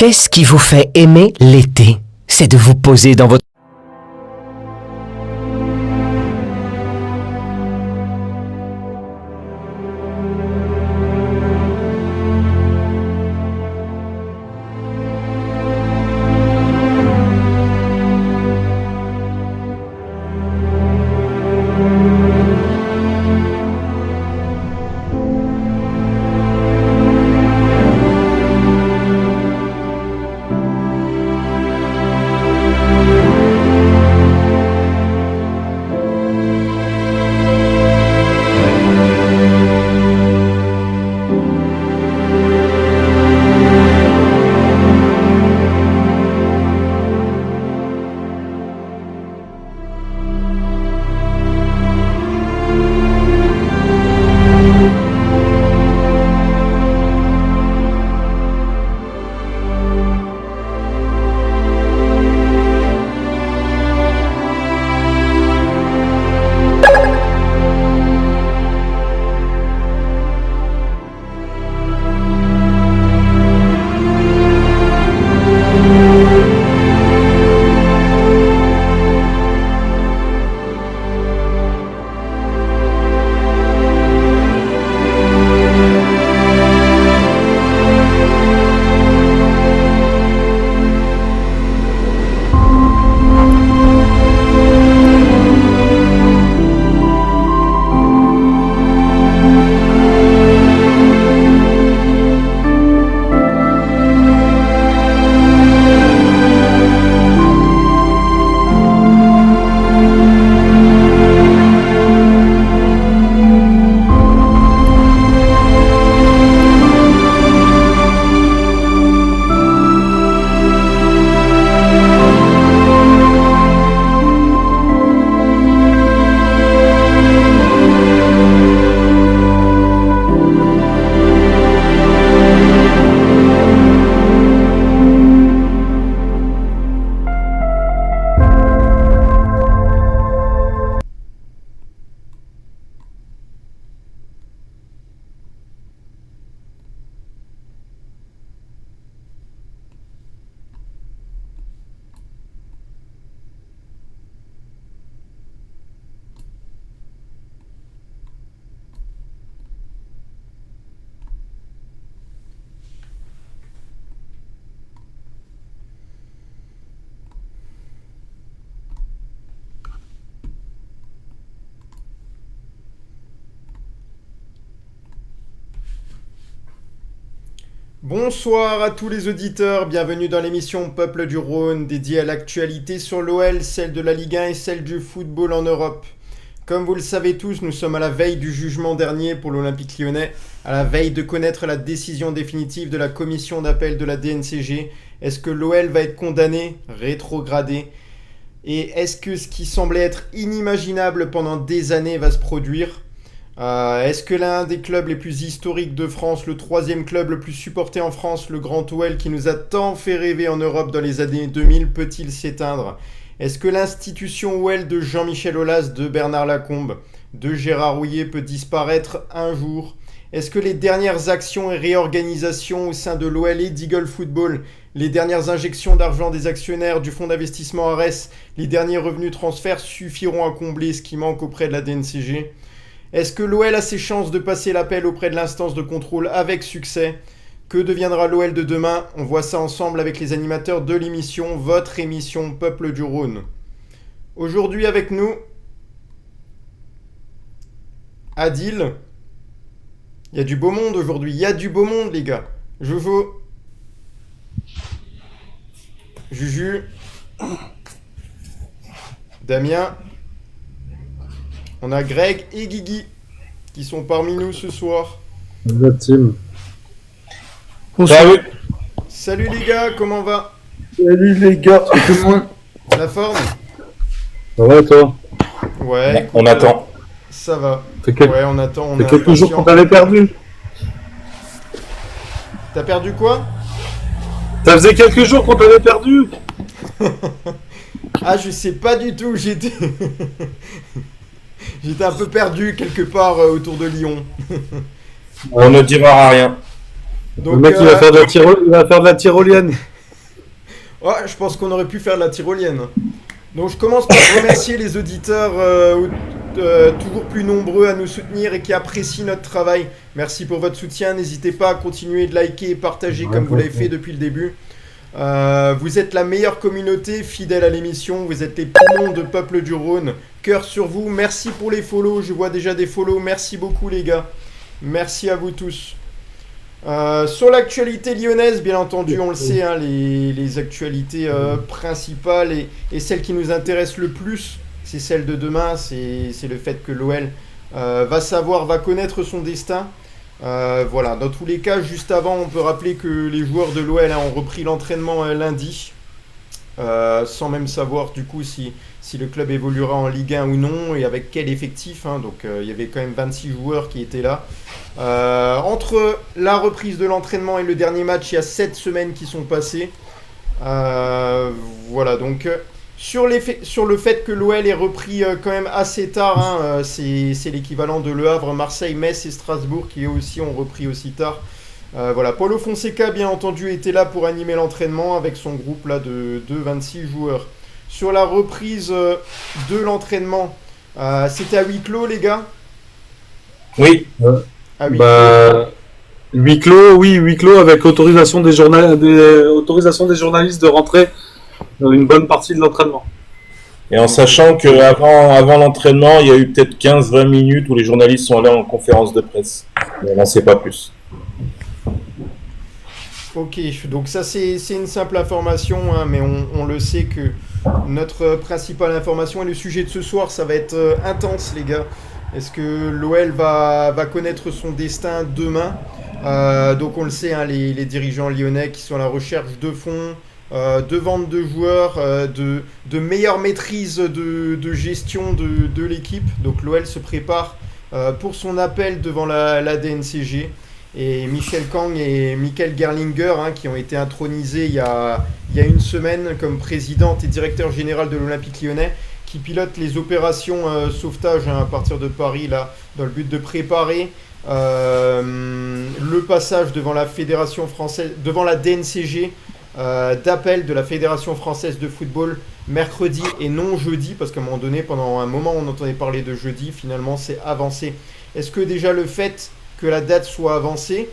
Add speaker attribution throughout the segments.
Speaker 1: Qu'est-ce qui vous fait aimer l'été? C'est de vous poser dans votre...
Speaker 2: Bonsoir à tous les auditeurs, bienvenue dans l'émission Peuple du Rhône, dédiée à l'actualité sur l'OL, celle de la Ligue 1 et celle du football en Europe. Comme vous le savez tous, nous sommes à la veille du jugement dernier pour l'Olympique Lyonnais, à la veille de connaître la décision définitive de la commission d'appel de la DNCG. Est-ce que l'OL va être condamné, rétrogradé? Et est-ce que ce qui semblait être inimaginable pendant des années va se produire? Est-ce que l'un des clubs les plus historiques de France, le troisième club le plus supporté en France, le Grand OL qui nous a tant fait rêver en Europe dans les années 2000, peut-il s'éteindre? Est-ce que l'institution OL de Jean-Michel Aulas, de Bernard Lacombe, de Gérard Houllier peut disparaître un jour? Est-ce que les dernières actions et réorganisations au sein de l'OL et d'Eagle Football, les dernières injections d'argent des actionnaires du fonds d'investissement Ares, les derniers revenus transferts suffiront à combler ce qui manque auprès de la DNCG? Est-ce que l'OL a ses chances de passer l'appel auprès de l'instance de contrôle avec succès? Que deviendra l'OL de demain? On voit ça ensemble avec les animateurs de l'émission, votre émission Peuple du Rhône. Aujourd'hui avec nous, Adil. Il y a du beau monde aujourd'hui, il y a du beau monde les gars. Jojo. Juju. Damien. On a Greg et Guigui qui sont parmi nous ce soir.
Speaker 3: La team.
Speaker 4: Salut.
Speaker 2: Salut les gars, comment va?
Speaker 3: Salut les gars, et tout le monde.
Speaker 2: La forme?
Speaker 3: Ça va toi?
Speaker 2: Ouais, écoute,
Speaker 4: On attend.
Speaker 2: Ça va.
Speaker 3: Ouais,
Speaker 2: on attend. On
Speaker 3: fait
Speaker 2: est
Speaker 3: quelques jours
Speaker 2: impatient.
Speaker 3: qu'on t'avait perdu.
Speaker 2: T'as perdu quoi?
Speaker 3: Ça faisait quelques jours qu'on t'avait perdu.
Speaker 2: Ah, je sais pas du tout, j'étais... J'étais un peu perdu quelque part autour de Lyon.
Speaker 4: On ne dira rien.
Speaker 2: Donc,
Speaker 3: Le mec il va faire de la tyrolienne.
Speaker 2: Oh, je pense qu'on aurait pu faire de la tyrolienne. Donc je commence par remercier les auditeurs toujours plus nombreux à nous soutenir et qui apprécient notre travail. Merci pour votre soutien. N'hésitez pas à continuer de liker et partager comme vous l'avez fait depuis le début. Vous êtes la meilleure communauté fidèle à l'émission. Vous êtes les poumons de Peuple du Rhône. Cœur sur vous. Merci pour les follow. Je vois déjà des follow. Merci beaucoup les gars. Merci à vous tous. Sur l'actualité lyonnaise, bien entendu, on le sait, hein, les actualités principales et celles qui nous intéressent le plus, c'est celle de demain, c'est le fait que l'OL va connaître son destin. Voilà, dans tous les cas, juste avant, on peut rappeler que les joueurs de l'OL ont repris l'entraînement lundi, sans même savoir du coup si le club évoluera en Ligue 1 ou non et avec quel effectif. Hein, donc il y avait quand même 26 joueurs qui étaient là. Entre la reprise de l'entraînement et le dernier match, il y a 7 semaines qui sont passées. Voilà, donc sur le fait que l'OL est repris quand même assez tard, hein, c'est l'équivalent de Le Havre, Marseille, Metz et Strasbourg qui eux aussi ont repris aussi tard. Voilà, Paulo Fonseca, bien entendu, était là pour animer l'entraînement avec son groupe là de 26 joueurs. Sur la reprise de l'entraînement, c'était à huis clos, les gars?
Speaker 3: Oui.
Speaker 2: À huis
Speaker 3: Huis clos avec autorisation des journalistes de rentrer dans une bonne partie de l'entraînement.
Speaker 5: Et en sachant qu'avant l'entraînement, il y a eu peut-être 15-20 minutes où les journalistes sont allés en conférence de presse. Mais on n'en sait pas plus.
Speaker 2: Ok, donc ça c'est une simple information, hein, mais on le sait que notre principale information et le sujet de ce soir, ça va être intense les gars. Est-ce que l'OL va connaître son destin demain? Donc on le sait, hein, les dirigeants lyonnais qui sont à la recherche de fonds, de vente de joueurs, de meilleure maîtrise de gestion de l'équipe. Donc l'OL se prépare pour son appel devant la DNCG. Et Michel Kang et Michael Gerlinger, hein, qui ont été intronisés il y a une semaine comme président et directeur général de l'Olympique Lyonnais, qui pilotent les opérations sauvetage, hein, à partir de Paris, là, dans le but de préparer le passage devant la Fédération française, devant la DNCG, d'appel de la Fédération française de football mercredi et non jeudi, parce qu'à un moment donné, pendant un moment, on entendait parler de jeudi, finalement, c'est avancé. Est-ce que déjà le fait que la date soit avancée,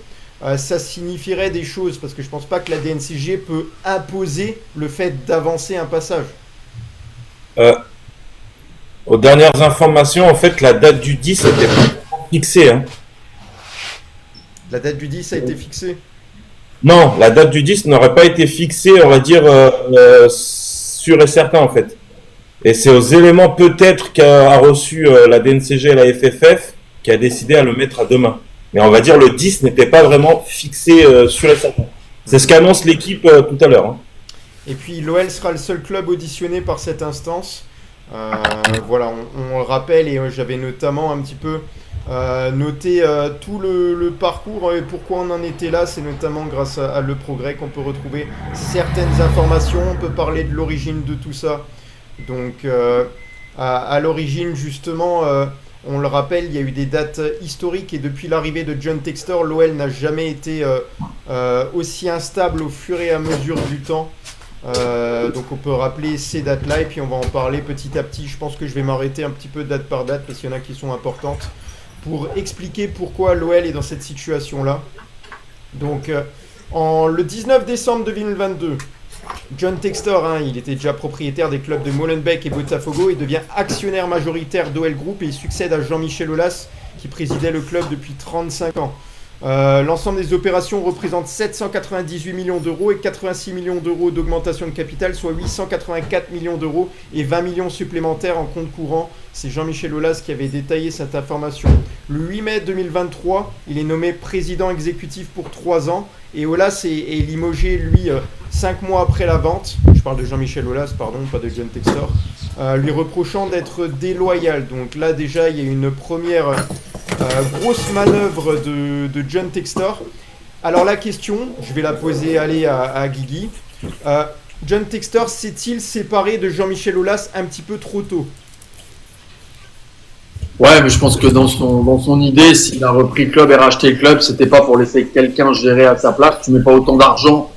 Speaker 2: ça signifierait des choses? Parce que je pense pas que la DNCG peut imposer le fait d'avancer un passage.
Speaker 5: Aux dernières informations, en fait, la date du 10 a été fixée. Hein.
Speaker 2: La date du 10 a été fixée?
Speaker 5: Non, la date du 10 n'aurait pas été fixée, on va dire, sûr et certain, en fait. Et c'est aux éléments peut-être qu'a reçu la DNCG et la FFF qui a décidé à le mettre à demain. Mais on va dire le 10 n'était pas vraiment fixé sûr et certain. C'est ce qu'annonce l'équipe tout à l'heure. Hein.
Speaker 2: Et puis l'OL sera le seul club auditionné par cette instance. Voilà, on le rappelle, et j'avais notamment un petit peu noté tout le parcours et pourquoi on en était là. C'est notamment grâce à Le Progrès qu'on peut retrouver certaines informations. On peut parler de l'origine de tout ça. Donc à l'origine justement... on le rappelle, il y a eu des dates historiques et depuis l'arrivée de John Textor, l'OL n'a jamais été aussi instable au fur et à mesure du temps. Donc on peut rappeler ces dates-là et puis on va en parler petit à petit. Je pense que je vais m'arrêter un petit peu date par date parce qu'il y en a qui sont importantes pour expliquer pourquoi l'OL est dans cette situation-là. Donc le 19 décembre 2022, John Textor, hein, il était déjà propriétaire des clubs de Molenbeek et Botafogo et devient actionnaire majoritaire d'OL Group et il succède à Jean-Michel Aulas qui présidait le club depuis 35 ans. L'ensemble des opérations représente 798 millions d'euros et 86 millions d'euros d'augmentation de capital, soit 884 millions d'euros et 20 millions supplémentaires en compte courant. C'est Jean-Michel Aulas qui avait détaillé cette information. Le 8 mai 2023, il est nommé président exécutif pour 3 ans et Aulas est limogé, lui, 5 mois après la vente. Je parle de Jean-Michel Aulas, pardon, pas de John Textor. Lui reprochant d'être déloyal. Donc là, déjà, il y a une première grosse manœuvre de John Textor. Alors la question, je vais la poser à Guigui. John Textor s'est-il séparé de Jean-Michel Aulas un petit peu trop tôt?
Speaker 4: Ouais, mais je pense que dans son idée, s'il a repris le club et racheté le club, c'était pas pour laisser quelqu'un gérer à sa place. Tu mets pas autant d'argent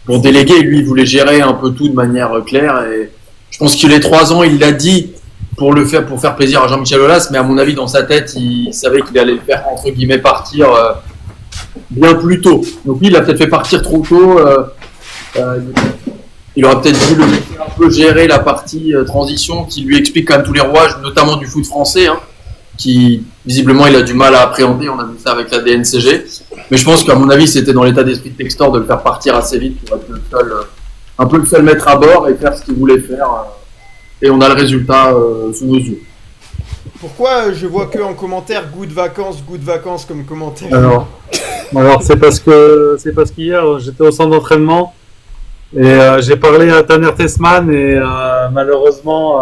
Speaker 4: pour déléguer. Lui, il voulait gérer un peu tout de manière claire. Et je pense qu'il est 3 ans, il l'a dit pour faire plaisir à Jean-Michel Aulas, mais à mon avis, dans sa tête, il savait qu'il allait le faire entre guillemets partir bien plus tôt. Donc lui, il a peut-être fait partir trop tôt. Il aurait peut-être dû le laisser un peu gérer la partie transition qui lui explique quand même tous les rouages, notamment du foot français, hein, qui visiblement il a du mal à appréhender. On a vu ça avec la DNCG. Mais je pense qu'à mon avis, c'était dans l'état d'esprit de Textor de le faire partir assez vite pour être un peu le seul maître à bord et faire ce qu'il voulait faire. Et on a le résultat sous nos yeux.
Speaker 2: Pourquoi je vois que en commentaire good vacances comme commentaire?
Speaker 3: Alors c'est parce qu'hier j'étais au centre d'entraînement et j'ai parlé à Tanner Tessman et malheureusement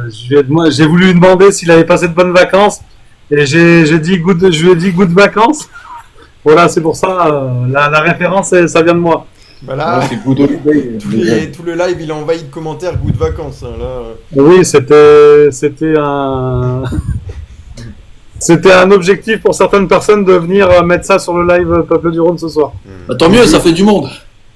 Speaker 3: j'ai voulu lui demander s'il avait passé de bonnes vacances et je lui ai dit good vacances. Voilà, c'est pour ça la référence ça vient de moi.
Speaker 2: Bah là,
Speaker 5: c'est good holiday.
Speaker 2: tout le live il a envahi de commentaires good vacances. Hein, là.
Speaker 3: Oui, c'était un objectif pour certaines personnes de venir mettre ça sur le live Peuple du Rhône ce soir.
Speaker 4: Bah, tant mieux, ça fait du monde.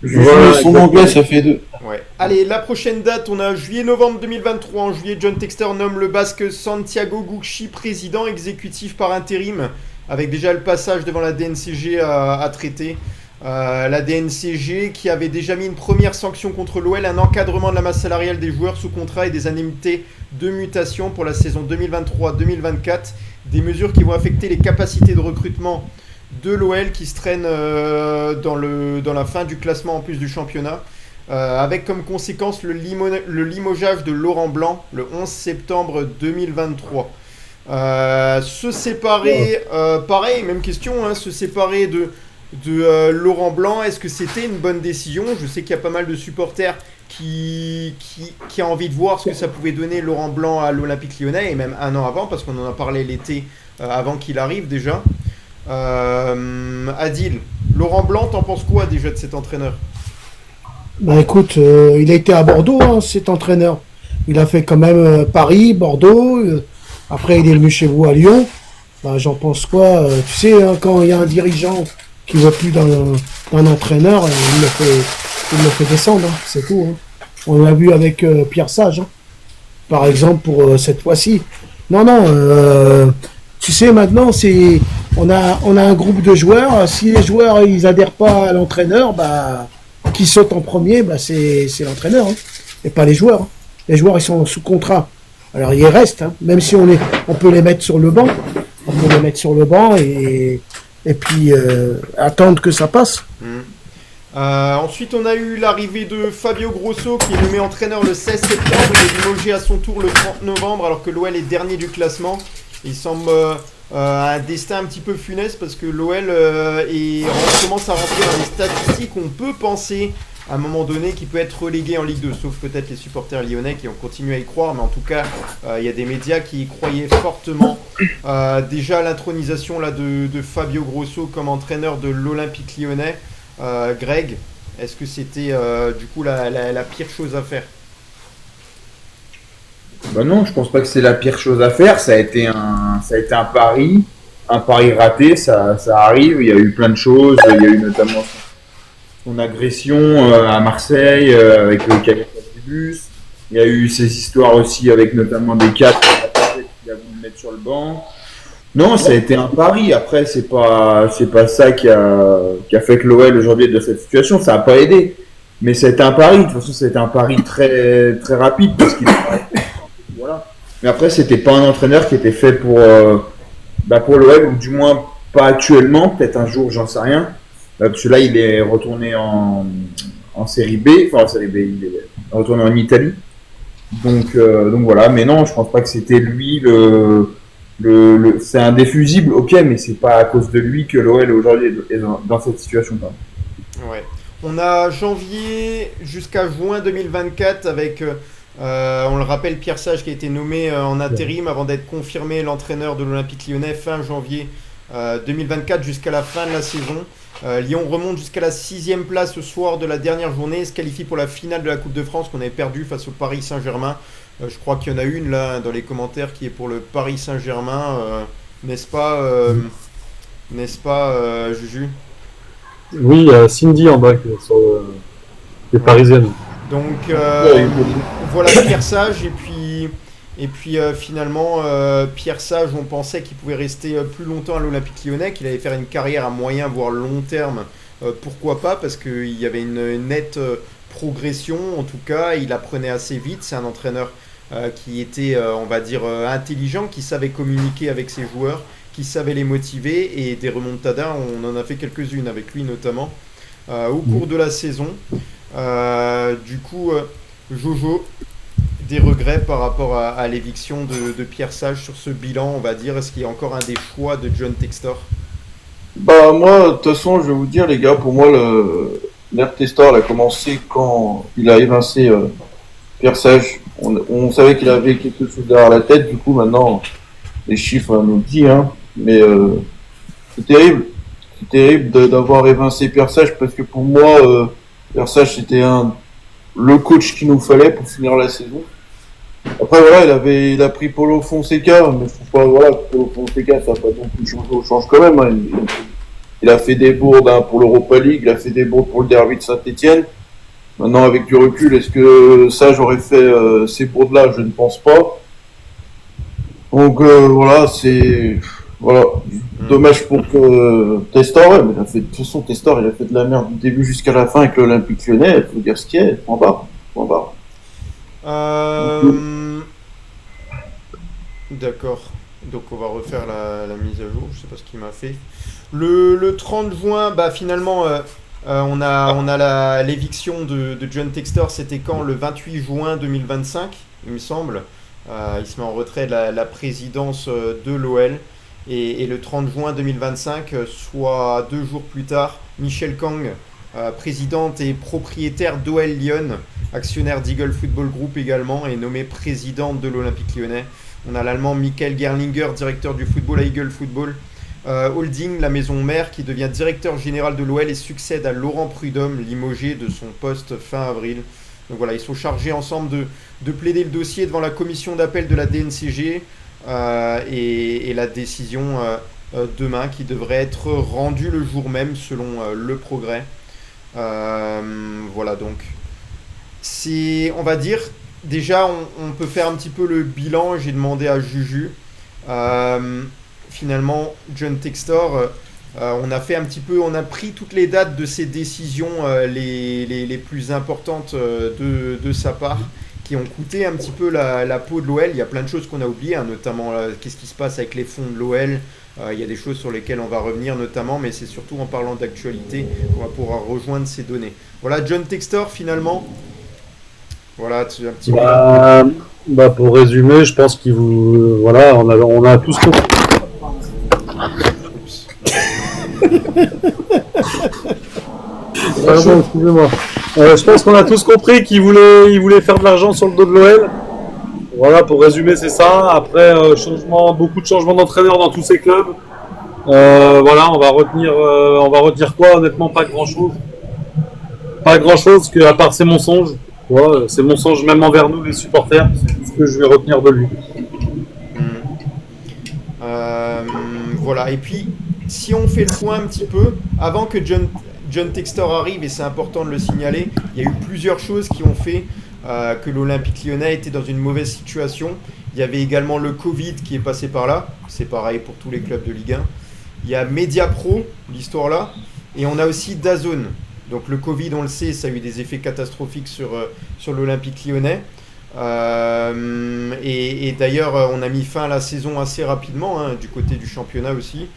Speaker 3: Voilà,
Speaker 5: son anglais, ça fait 2.
Speaker 2: Ouais. Allez, la prochaine date, on a juillet-novembre 2023. En juillet, John Textor nomme le Basque Santiago Gucci président exécutif par intérim, avec déjà le passage devant la DNCG à traiter. La DNCG qui avait déjà mis une première sanction contre l'OL, un encadrement de la masse salariale des joueurs sous contrat et des indemnités de mutation pour la saison 2023-2024. Des mesures qui vont affecter les capacités de recrutement de l'OL qui se traînent dans la fin du classement en plus du championnat. Avec comme conséquence le limogeage de Laurent Blanc le 11 septembre 2023. Se séparer, pareil, même question, hein, se séparer de Laurent Blanc, est-ce que c'était une bonne décision? Je sais qu'il y a pas mal de supporters qui a envie de voir ce que ça pouvait donner Laurent Blanc à l'Olympique Lyonnais, et même un an avant, parce qu'on en a parlé l'été avant qu'il arrive déjà. Adil, Laurent Blanc, t'en penses quoi déjà de cet entraîneur?
Speaker 6: Bah écoute, il a été à Bordeaux, hein, cet entraîneur. Il a fait quand même Paris, Bordeaux, après il est venu chez vous à Lyon. Bah, j'en pense quoi? Tu sais, hein, quand il y a un dirigeant qui ne veut plus d'un entraîneur, il le fait descendre, hein, c'est tout. Hein. On l'a vu avec Pierre Sage, hein, par exemple, pour cette fois-ci. Non, tu sais, maintenant, on a un groupe de joueurs. Si les joueurs ils adhèrent pas à l'entraîneur, bah, qui saute en premier, bah, c'est l'entraîneur, hein, et pas les joueurs. Hein. Les joueurs, ils sont sous contrat. Alors, ils restent, hein, même si on peut les mettre sur le banc. On peut les mettre sur le banc et puis attendre que ça passe.
Speaker 2: Ensuite, on a eu l'arrivée de Fabio Grosso qui est nommé entraîneur le 16 septembre. Il est limogé à son tour le 30 novembre alors que l'OL est dernier du classement. Il semble un destin un petit peu funeste parce que l'OL commence à rentrer dans les statistiques. On peut penser à un moment donné qu'il peut être relégué en Ligue 2, sauf peut-être les supporters lyonnais qui ont continué à y croire, mais en tout cas il y a des médias qui y croyaient fortement. Déjà l'intronisation là, de Fabio Grosso comme entraîneur de l'Olympique Lyonnais. Greg, est-ce que c'était du coup la pire chose à faire?
Speaker 7: Bah non, je pense pas que c'est la pire chose à faire. Ça a été un pari raté. Ça arrive. Il y a eu plein de choses. Il y a eu notamment son agression à Marseille avec le Calais-Bus. Il y a eu ces histoires aussi avec notamment des cadres qui a voulu mettre sur le banc. Non, ça a été un pari. Après, c'est pas ça qui a fait que l'OL aujourd'hui est de cette situation. Ça a pas aidé. Mais c'était un pari. De toute façon, c'était un pari très très rapide parce qu'il voilà. Mais après, c'était pas un entraîneur qui était fait pour l'OL, ou du moins pas actuellement. Peut-être un jour, j'en sais rien. Parce que là, il est retourné en série B. Enfin, en série B, il est retourné en Italie. Donc voilà. Mais non, je pense pas que c'était lui c'est un défusible, ok, mais c'est pas à cause de lui que l'OL aujourd'hui est dans cette situation.
Speaker 2: Ouais. On a janvier jusqu'à juin 2024 avec, on le rappelle, Pierre Sage qui a été nommé en intérim avant d'être confirmé l'entraîneur de l'Olympique Lyonnais fin janvier 2024 jusqu'à la fin de la saison. Lyon remonte jusqu'à la 6e place ce soir de la dernière journée, se qualifie pour la finale de la Coupe de France qu'on avait perdue face au Paris Saint-Germain. Je crois qu'il y en a une là dans les commentaires qui est pour le Paris Saint-Germain, n'est-ce pas, Juju?
Speaker 3: Oui, Cindy en bas les Parisiennes.
Speaker 2: Donc voilà Pierre Sage et puis finalement Pierre Sage, on pensait qu'il pouvait rester plus longtemps à l'Olympique Lyonnais, qu'il allait faire une carrière à moyen voire long terme. Pourquoi pas, parce qu'il y avait une nette progression, en tout cas il apprenait assez vite, c'est un entraîneur qui était on va dire intelligent, qui savait communiquer avec ses joueurs, qui savait les motiver, et des remontadas on en a fait quelques-unes avec lui notamment au cours de la saison. Du coup Jojo, des regrets par rapport à l'éviction de Pierre Sage sur ce bilan, on va dire, est-ce qu'il y a encore un des choix de John Textor?
Speaker 8: Bah moi, de toute façon, je vais vous dire les gars, pour moi l'ère Testor a commencé quand il a évincé Pierre Sage. On savait qu'il avait quelque chose derrière la tête, du coup maintenant les chiffres nous le disent, hein. Mais c'est terrible d'avoir évincé Pierre Sage, parce que pour moi Pierre Sage c'était le coach qu'il nous fallait pour finir la saison. Après voilà, il a pris Paulo Fonseca, mais faut pas, voilà, Paulo Fonseca ça n'a pas non plus changé au change quand même, hein. Il a fait des bourdes pour l'Europa League, il a fait des bourdes pour le derby de Saint-Etienne. Maintenant avec du recul, est-ce que ça j'aurais fait ces bourdes là? Je ne pense pas. Donc voilà, c'est voilà, dommage pour que Testor, ouais, mais il a fait, de toute façon Testor il a fait de la merde du début jusqu'à la fin avec l'Olympique Lyonnais, il faut dire ce qu'il y a, point barre.
Speaker 2: D'accord. Donc on va refaire la mise à jour. Je sais pas ce qu'il m'a fait. Le 30 juin, bah finalement, on a l'éviction de John Textor. C'était quand? Le 28 juin 2025, il me semble. Il se met en retrait de la présidence de l'OL. Et le 30 juin 2025, soit 2 jours plus tard, Michel Kang, présidente et propriétaire d'OL Lyon, actionnaire d'Eagle Football Group également, est nommée présidente de l'Olympique Lyonnais. On a l'Allemand Michael Gerlinger, directeur du football à Eagle Football Holding, la maison mère, qui devient directeur général de l'OL et succède à Laurent Prudhomme, limogé de son poste fin avril. Donc voilà, ils sont chargés ensemble de plaider le dossier devant la commission d'appel de la DNCG et la décision demain, qui devrait être rendue le jour même selon le Progrès. Voilà, donc c'est, on va dire, déjà on peut faire un petit peu le bilan. J'ai demandé à Juju, finalement John Textor, on a fait un petit peu, on a pris toutes les dates de ses décisions les plus importantes de sa part, qui ont coûté un petit peu la peau de l'OL. Il y a plein de choses qu'on a oubliées, hein, notamment qu'est-ce qui se passe avec les fonds de l'OL. Il y a des choses sur lesquelles on va revenir notamment, mais c'est surtout en parlant d'actualité qu'on va pouvoir rejoindre ces données. Voilà, John Textor finalement. Voilà, tu un petit
Speaker 3: peu. Pour résumer, je pense qu'il vous, voilà, on a tous compris. Pardon, excusez-moi. Je pense qu'on a tous compris qu'il voulait faire de l'argent sur le dos de l'OL. Voilà, pour résumer, c'est ça. Après, beaucoup de changements d'entraîneurs dans tous ces clubs. Voilà, on va retenir quoi? Honnêtement, pas grand-chose. Pas grand-chose, à part ses mensonges. Ouais, ses mensonges même envers nous, les supporters. C'est tout ce que je vais retenir de lui.
Speaker 2: Voilà, et puis, si on fait le point un petit peu, avant que John Textor arrive, et c'est important de le signaler, il y a eu plusieurs choses qui ont fait que l'Olympique Lyonnais était dans une mauvaise situation. Il y avait également le Covid qui est passé par là, c'est pareil pour tous les clubs de Ligue 1. Il y a Mediapro, l'histoire là, et on a aussi DAZN. Donc le Covid, on le sait, ça a eu des effets catastrophiques sur l'Olympique Lyonnais. Et d'ailleurs, on a mis fin à la saison assez rapidement, hein, du côté du championnat aussi.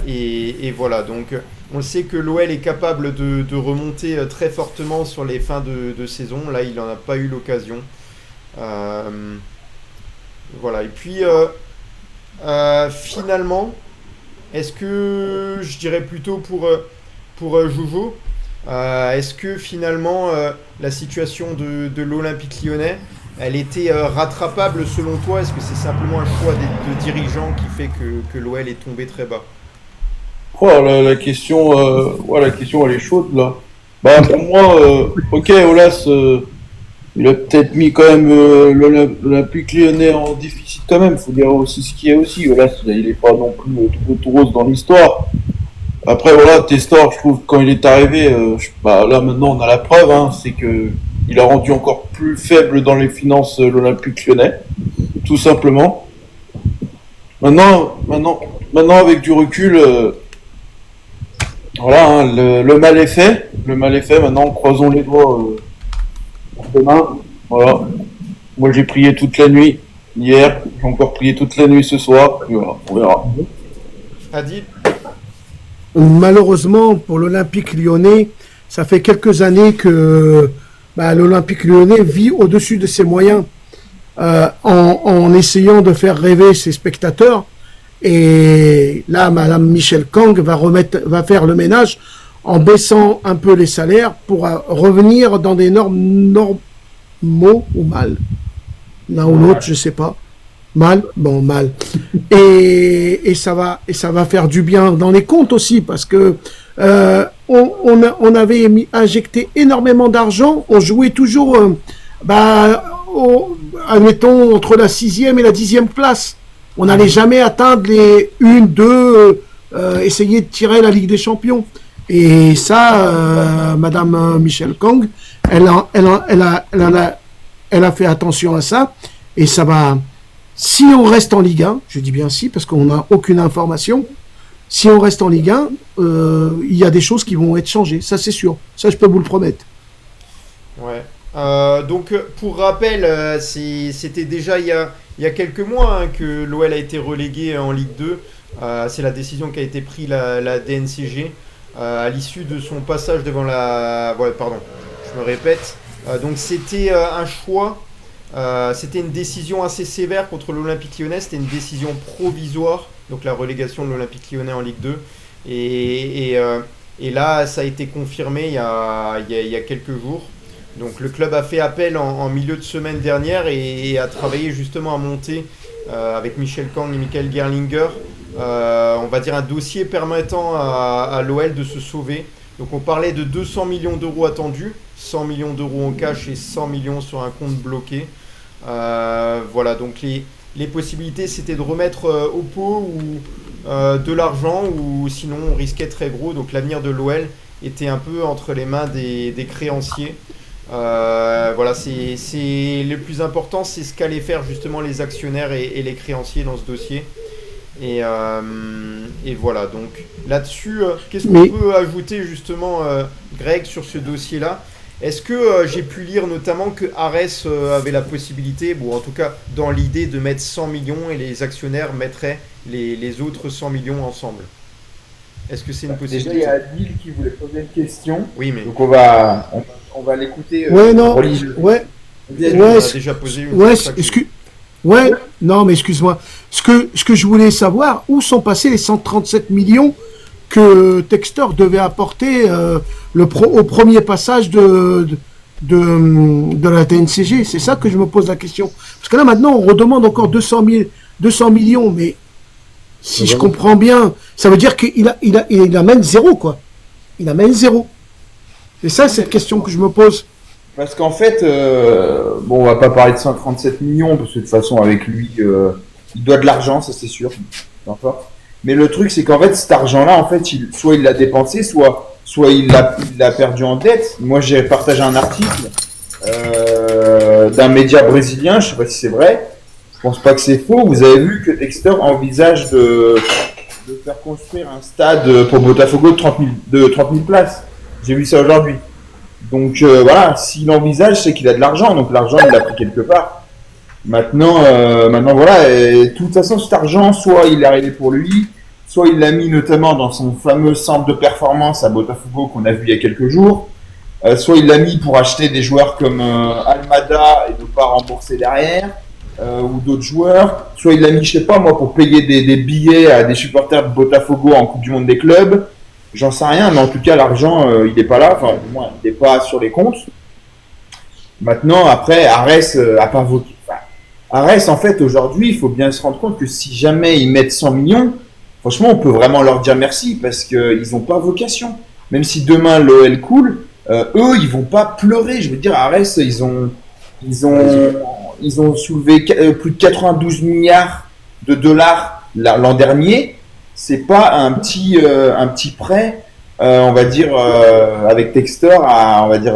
Speaker 2: Et voilà, donc on sait que l'OL est capable de remonter très fortement sur les fins de saison. Là, il n'en a pas eu l'occasion. Voilà, et puis finalement, est-ce que, je dirais plutôt pour Jojo, est-ce que finalement la situation de l'Olympique Lyonnais, elle était rattrapable selon toi? Est-ce que c'est simplement un choix de dirigeants qui fait que l'OL est tombé très bas?
Speaker 8: La question elle est chaude là. Pour moi, ok, Olas, il a peut-être mis quand même l'Olympique Lyonnais en déficit quand même. Faut dire aussi ce qu'il y a aussi. Olas, il est pas non plus tout rose dans l'histoire. Après, voilà, Testor, je trouve, quand il est arrivé, là maintenant on a la preuve, hein, c'est que il a rendu encore plus faible dans les finances l'Olympique Lyonnais, tout simplement. Maintenant, avec du recul, voilà, hein, le mal est fait. Le mal est fait. Maintenant, croisons les doigts pour demain. Voilà. Moi, j'ai prié toute la nuit hier. J'ai encore prié toute la nuit ce soir. Et voilà, on verra.
Speaker 2: Adil?
Speaker 6: Malheureusement, pour l'Olympique lyonnais, ça fait quelques années que l'Olympique lyonnais vit au-dessus de ses moyens en essayant de faire rêver ses spectateurs. Et là, Madame Michel Kang va faire le ménage en baissant un peu les salaires pour revenir dans des normes normaux ou mal. L'un ou l'autre, je sais pas. Mal, bon, mal. Et ça va faire du bien dans les comptes aussi, parce que on avait injecté énormément d'argent, on jouait toujours, admettons, entre la 6e et la 10e place. On n'allait jamais atteindre les 1, 2, essayer de tirer la Ligue des Champions. Et ça, Madame Michel Kang, elle a fait attention à ça, et ça va. Si on reste en Ligue 1, je dis bien si, parce qu'on n'a aucune information, si on reste en Ligue 1, il y a des choses qui vont être changées, ça c'est sûr, ça je peux vous le promettre.
Speaker 2: Ouais. Donc pour rappel, c'était déjà il y a quelques mois que l'OL a été relégué en Ligue 2. C'est la décision qui a été prise la DNCG à l'issue de son passage devant la... Ouais, pardon, je me répète. Donc c'était un choix. C'était une décision assez sévère contre l'Olympique Lyonnais, c'était une décision provisoire, donc la relégation de l'Olympique Lyonnais en Ligue 2. Et là, ça a été confirmé il y a quelques jours. Donc le club a fait appel en milieu de semaine dernière et a travaillé justement à monter avec Michel Kang et Michael Gerlinger, on va dire un dossier permettant à l'OL de se sauver. Donc on parlait de 200 millions d'euros attendus, 100 millions d'euros en cash et 100 millions sur un compte bloqué. Voilà, donc les possibilités c'était de remettre au pot ou de l'argent, ou sinon on risquait très gros. Donc l'avenir de l'OL était un peu entre les mains des créanciers. Voilà, c'est le plus important, c'est ce qu'allaient faire justement les actionnaires et les créanciers dans ce dossier. Et voilà, donc là-dessus, qu'est-ce qu'on peut ajouter justement, Greg, sur ce dossier-là? Est-ce que j'ai pu lire notamment que Arès avait la possibilité, bon en tout cas dans l'idée, de mettre 100 millions et les actionnaires mettraient les autres 100 millions ensemble? Est-ce que c'est une possibilité?
Speaker 7: Déjà, il y a Adil qui voulait poser une question.
Speaker 2: Oui, mais...
Speaker 7: Donc on va l'écouter.
Speaker 6: Ouais, non, ouais.
Speaker 2: On a déjà posé une question.
Speaker 6: Ouais, non, mais excuse-moi. Ce que je voulais savoir, où sont passés les 137 millions que Textor devait apporter au premier passage de la TNCG? C'est ça que je me pose la question. Parce que là, maintenant, on redemande encore 200 millions, mais si je comprends bien, ça veut dire qu'il amène zéro, quoi. Il amène zéro. C'est ça, cette question que je me pose.
Speaker 7: Parce qu'en fait, on va pas parler de 137 millions, parce que de toute façon, avec lui, il doit de l'argent, ça c'est sûr. D'accord. Mais le truc, c'est qu'en fait, cet argent-là, en fait, soit il l'a dépensé, soit il l'a perdu en dette. Moi, j'ai partagé un article d'un média brésilien, je sais pas si c'est vrai, je pense pas que c'est faux. Vous avez vu que Textor envisage de faire construire un stade pour Botafogo de 30 000 places. J'ai vu ça aujourd'hui. Donc voilà, s'il envisage, c'est qu'il a de l'argent, donc l'argent il l'a pris quelque part. Maintenant voilà, et de toute façon cet argent, soit il est arrivé pour lui, soit il l'a mis notamment dans son fameux centre de performance à Botafogo qu'on a vu il y a quelques jours, soit il l'a mis pour acheter des joueurs comme Almada et ne pas rembourser derrière, ou d'autres joueurs, soit il l'a mis, je sais pas moi, pour payer des billets à des supporters de Botafogo en Coupe du Monde des clubs. J'en sais rien, mais en tout cas, l'argent, il n'est pas là. Enfin, du moins, il n'est pas sur les comptes. Maintenant, après, Arès a pas voté. Enfin, Arès, en fait, aujourd'hui, il faut bien se rendre compte que si jamais ils mettent 100 millions, franchement, on peut vraiment leur dire merci parce qu'ils n'ont pas vocation. Même si demain l'OL coule, eux, ils vont pas pleurer. Je veux dire, Arès, ils ont soulevé plus de 92 milliards de dollars l'an dernier. c'est pas un petit prêt, on va dire, avec Textor à, on va dire,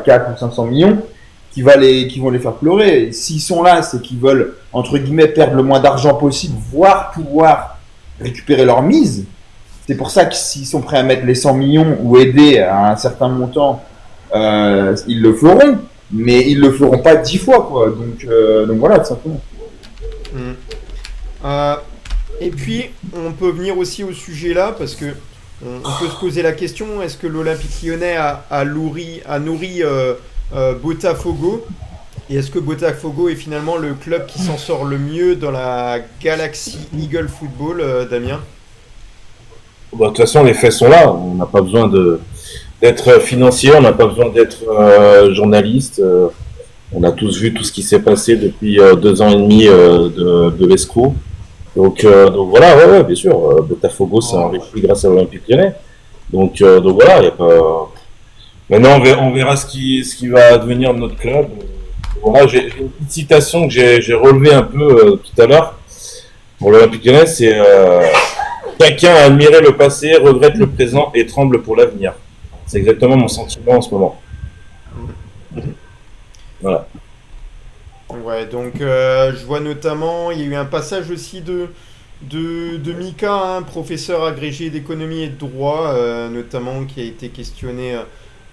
Speaker 7: 4 ou 500 millions qui vont les faire pleurer. S'ils sont là, c'est qu'ils veulent, entre guillemets, perdre le moins d'argent possible, voire pouvoir récupérer leur mise. C'est pour ça que s'ils sont prêts à mettre les 100 millions ou aider à un certain montant, ils le feront, mais ils le feront pas 10 fois, quoi. Donc voilà, tout simplement.
Speaker 2: Et puis, on peut venir aussi au sujet là, parce que on peut se poser la question, est-ce que l'Olympique Lyonnais a nourri Botafogo? Et est-ce que Botafogo est finalement le club qui s'en sort le mieux dans la Galaxy Eagle Football, Damien?
Speaker 5: Bon, de toute façon, les faits sont là. On n'a pas besoin d'être financier, on n'a pas besoin d'être journaliste. On a tous vu tout ce qui s'est passé depuis 2 ans et demi de l'escroc. Donc voilà, ouais, bien sûr, Botafogo s'est enrichi grâce à l'Olympique Lyonnais. Donc voilà, il y a pas. Maintenant, on verra ce qui va advenir de notre club. Voilà, j'ai une petite citation que j'ai relevée un peu tout à l'heure pour l'Olympique Lyonnais, c'est chacun a admiré le passé, regrette le présent et tremble pour l'avenir. C'est exactement mon sentiment en ce moment. Voilà.
Speaker 2: Ouais, donc je vois notamment, il y a eu un passage aussi de Mika, hein, professeur agrégé d'économie et de droit, notamment, qui a été questionné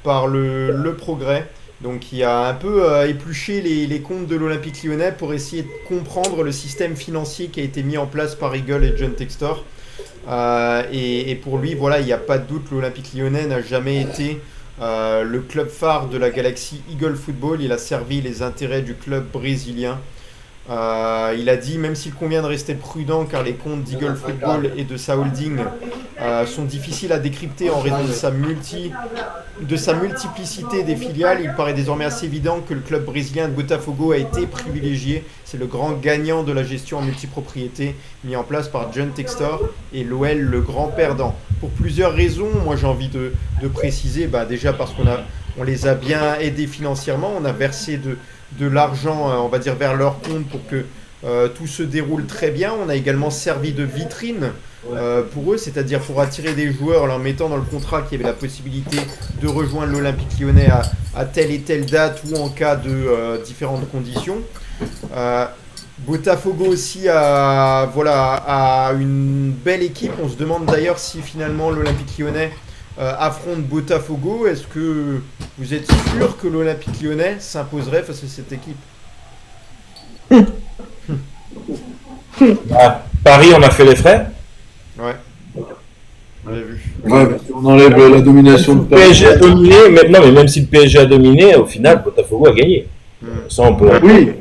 Speaker 2: par le Progrès. Donc qui a un peu épluché les comptes de l'Olympique Lyonnais pour essayer de comprendre le système financier qui a été mis en place par Eagle et John Textor. Et pour lui, voilà, il n'y a pas de doute, l'Olympique Lyonnais n'a jamais été le club phare de la Galaxy Eagle Football. Il a servi les intérêts du club brésilien. Il a dit, même s'il convient de rester prudent car les comptes d'Eagle Football et de sa holding sont difficiles à décrypter en raison de sa multiplicité des filiales, il paraît désormais assez évident que le club brésilien de Botafogo a été privilégié. C'est le grand gagnant de la gestion en multipropriété mis en place par John Textor et l'OL le grand perdant. Pour plusieurs raisons, moi j'ai envie de préciser, déjà parce qu'on les a bien aidés financièrement, on a versé de l'argent, on va dire, vers leur compte pour que tout se déroule très bien. On a également servi de vitrine pour eux, c'est-à-dire pour attirer des joueurs en leur mettant dans le contrat qu'il y avait la possibilité de rejoindre l'Olympique Lyonnais à telle et telle date ou en cas de différentes conditions. Botafogo aussi a une belle équipe. On se demande d'ailleurs si finalement l'Olympique Lyonnais affronte Botafogo. Est-ce que vous êtes sûr que l'Olympique Lyonnais s'imposerait face à cette équipe?
Speaker 5: À Paris, on a fait les frais.
Speaker 2: Ouais. On l'a vu.
Speaker 8: Ouais, on enlève la domination de
Speaker 5: Le PSG a dominé, mais même si le PSG a dominé, au final, Botafogo a gagné. Ça, on peut.
Speaker 8: Oui.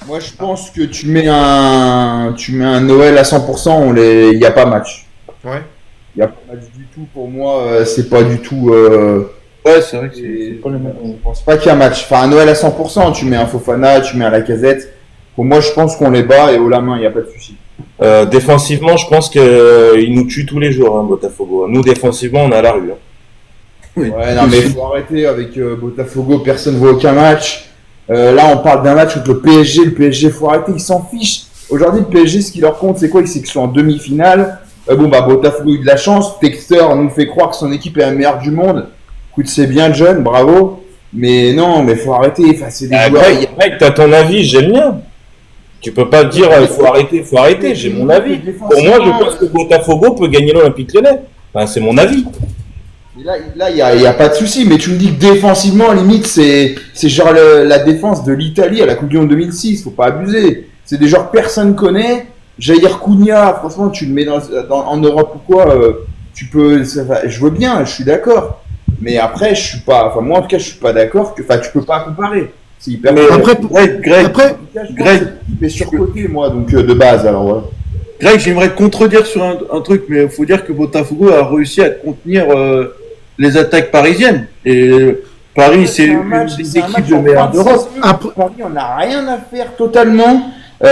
Speaker 7: Moi, je pense que tu mets un Noël à 100%, il n'y a pas match.
Speaker 2: Ouais.
Speaker 7: Il n'y a pas match du tout. Pour moi, c'est pas du tout.
Speaker 8: Ouais, c'est vrai que c'est pas le même.
Speaker 7: Je pense pas qu'il y a match. Enfin, un Noël à 100%, tu mets un Fofana, tu mets un Lacazette. Pour moi, je pense qu'on les bat et haut la main, il n'y a pas de souci.
Speaker 5: Défensivement, je pense qu'ils nous tuent tous les jours, hein, Botafogo. Nous, défensivement, on est à la rue. Hein.
Speaker 8: Oui.
Speaker 7: Ouais, non, mais il faut arrêter avec Botafogo, personne ne voit aucun match. Là, on parle d'un match contre le PSG. Le PSG, il faut arrêter, ils s'en fichent. Aujourd'hui, le PSG, ce qui leur compte, c'est quoi? C'est qu'ils sont en demi-finale. Botafogo a eu de la chance. Textor nous fait croire que son équipe est la meilleure du monde. Écoute, c'est bien, John, bravo. Mais non, mais faut arrêter. Enfin, c'est des joueurs.
Speaker 5: Greg, t'as ton avis, j'ai le mien. Tu peux pas dire il faut arrêter, j'ai mon avis. Pour moi, je pense que Botafogo peut gagner l'Olympique Lyonnais. Enfin, c'est mon avis.
Speaker 7: Et là, il y a pas de souci, mais tu me dis que défensivement, à la limite, c'est genre la défense de l'Italie à la Coupe du Monde 2006. Faut pas abuser. C'est des joueurs que personne connaît. Jair Cunha, franchement, tu le mets en Europe ou quoi, tu peux. Je veux bien, je suis d'accord. Mais après, je suis pas. Enfin, moi, en tout cas, je suis pas d'accord que. Enfin, tu peux pas comparer. C'est hyper.
Speaker 8: Mais
Speaker 6: Après,
Speaker 8: Greg,
Speaker 7: il est surcoté, moi, donc de base, alors voilà.
Speaker 8: Greg, j'aimerais te contredire sur un truc, mais il faut dire que Botafogo a réussi à contenir les attaques parisiennes. Et Paris, c'est une des équipes de meilleure d'Europe.
Speaker 7: Paris, on n'a rien à faire totalement. Tu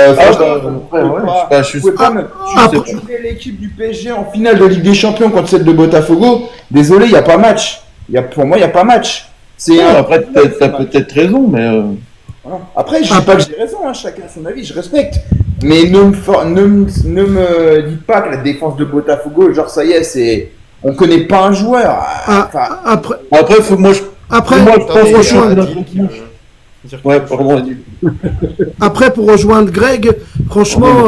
Speaker 7: mets l'équipe du PSG en finale de Ligue des Champions contre celle de Botafogo. Désolé, il n'y a pas match. Pour moi, il n'y a pas match.
Speaker 8: Après, t'as peut-être raison, mais.
Speaker 7: Voilà. Après, je ne dis pas que j'ai raison, hein, chacun a son avis, je respecte. Mais ne me dites pas que la défense de Botafogo, genre ça y est, on connaît pas un joueur.
Speaker 6: Après,
Speaker 8: Moi, je
Speaker 6: pour
Speaker 8: pense
Speaker 6: rejoindre,
Speaker 8: pardon, Adil.
Speaker 6: après, pour rejoindre Greg, franchement,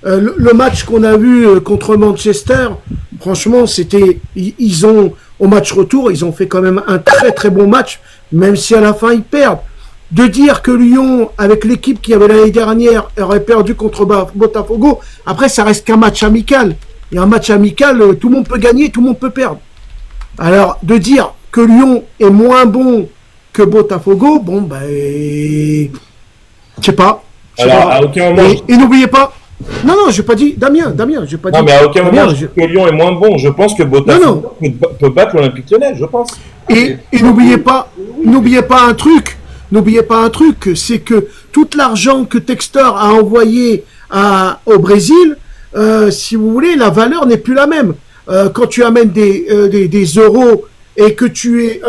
Speaker 6: le match qu'on a vu contre Manchester, franchement, ils ont, au match retour, ils ont fait quand même un très très bon match, même si à la fin ils perdent. De dire que Lyon, avec l'équipe qui avait l'année dernière, aurait perdu contre Botafogo, après ça reste qu'un match amical. Et un match amical, tout le monde peut gagner, tout le monde peut perdre. Alors, de dire que Lyon est moins bon que Botafogo, bon, ben, je sais pas.
Speaker 5: Alors, à aucun moment.
Speaker 6: Et n'oubliez pas. Non, j'ai pas dit. Damien, j'ai pas dit.
Speaker 5: Non, mais à aucun
Speaker 6: Damien,
Speaker 5: moment, je dis que Lyon est moins bon. Je pense que Botafogo peut battre l'Olympique Lyonnais, je pense.
Speaker 6: Et n'oubliez pas un truc. N'oubliez pas un truc, c'est que tout l'argent que Textor a envoyé au Brésil, si vous voulez, la valeur n'est plus la même. Quand tu amènes des euros et que tu es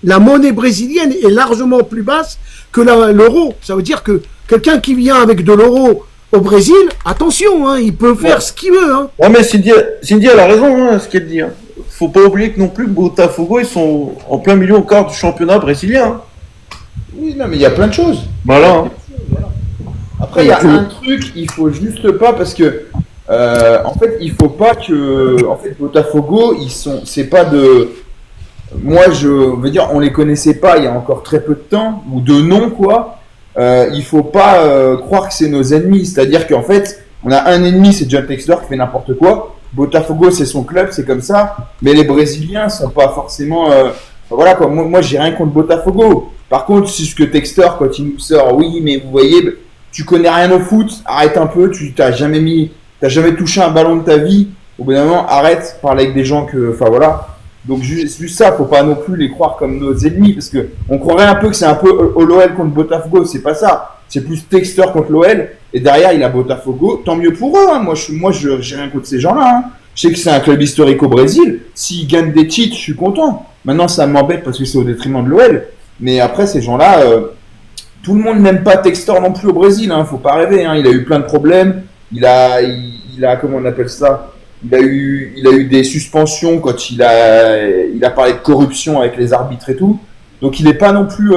Speaker 6: la monnaie brésilienne est largement plus basse que l'euro. Ça veut dire que quelqu'un qui vient avec de l'euro au Brésil, attention, hein, il peut faire ce qu'il veut. Hein.
Speaker 8: Ouais, mais Cindy elle a raison, hein, ce qu'elle dit. Hein. Faut pas oublier que non plus Botafogo, ils sont en plein milieu au quart du championnat brésilien. Hein.
Speaker 7: Oui, non, mais il y a plein de choses.
Speaker 8: Voilà. Hein.
Speaker 7: Après, il y a un truc, il faut juste pas, parce que en fait, il faut pas que, en fait, Botafogo, c'est pas de, moi, je veux dire, on les connaissait pas il y a encore très peu de temps, ou de nom, quoi. Il faut pas croire que c'est nos ennemis, c'est-à-dire qu'en fait, on a un ennemi, c'est John Textor qui fait n'importe quoi. Botafogo, c'est son club, c'est comme ça, mais les Brésiliens sont pas forcément, voilà quoi. Moi, j'ai rien contre Botafogo. Par contre, c'est ce que Textor, quand il nous sort, oui, mais vous voyez, tu connais rien au foot, arrête un peu, t'as jamais touché un ballon de ta vie, au bout d'un moment, arrête, parle avec des gens que, enfin voilà. Donc juste ça, faut pas non plus les croire comme nos ennemis, parce que on croirait un peu que c'est un peu l'OL contre Botafogo, c'est pas ça. C'est plus Textor contre l'OL, et derrière il a Botafogo, tant mieux pour eux, hein. Moi j'ai rien contre ces gens-là, hein. Je sais que c'est un club historique au Brésil, s'ils gagnent des titres, je suis content. Maintenant ça m'embête parce que c'est au détriment de l'OL, mais après ces gens-là, tout le monde n'aime pas Textor non plus au Brésil, hein. Faut pas rêver, hein. Il a eu plein de problèmes, il a comment on appelle ça, il a eu des suspensions quand il a parlé de corruption avec les arbitres et tout. Donc il n'est pas non plus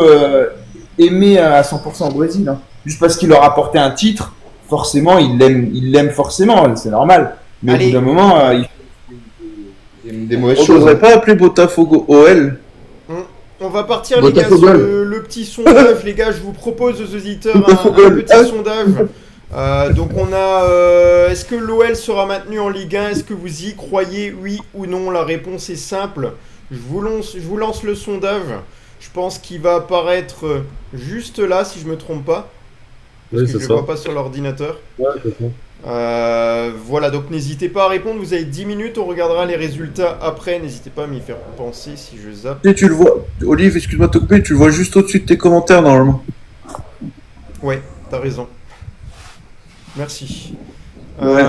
Speaker 7: aimé à 100% au Brésil, hein. Juste parce qu'il leur a apporté un titre, forcément il l'aime forcément, c'est normal. Mais au bout d'un moment, il fait des mauvaises choses.
Speaker 8: On ne devrait pas appeler Botafogo OL.
Speaker 2: On va partir les gars sur le petit sondage, les gars. Je vous propose aux auditeurs un petit sondage. Donc on a, est-ce que l'OL sera maintenu en Ligue 1? Est-ce que vous y croyez, oui ou non? La réponse est simple. Je vous lance le sondage. Je pense qu'il va apparaître juste là, si je me trompe pas. Parce que je ne le vois pas sur l'ordinateur.
Speaker 3: Ouais, c'est ça.
Speaker 2: Voilà, donc n'hésitez pas à répondre. Vous avez 10 minutes, on regardera les résultats après. N'hésitez pas à m'y faire penser si je zappe.
Speaker 8: Et tu le vois, Olive, excuse-moi de te couper, tu le vois juste au-dessus de tes commentaires normalement.
Speaker 2: Ouais, t'as raison. Merci.
Speaker 8: Ouais,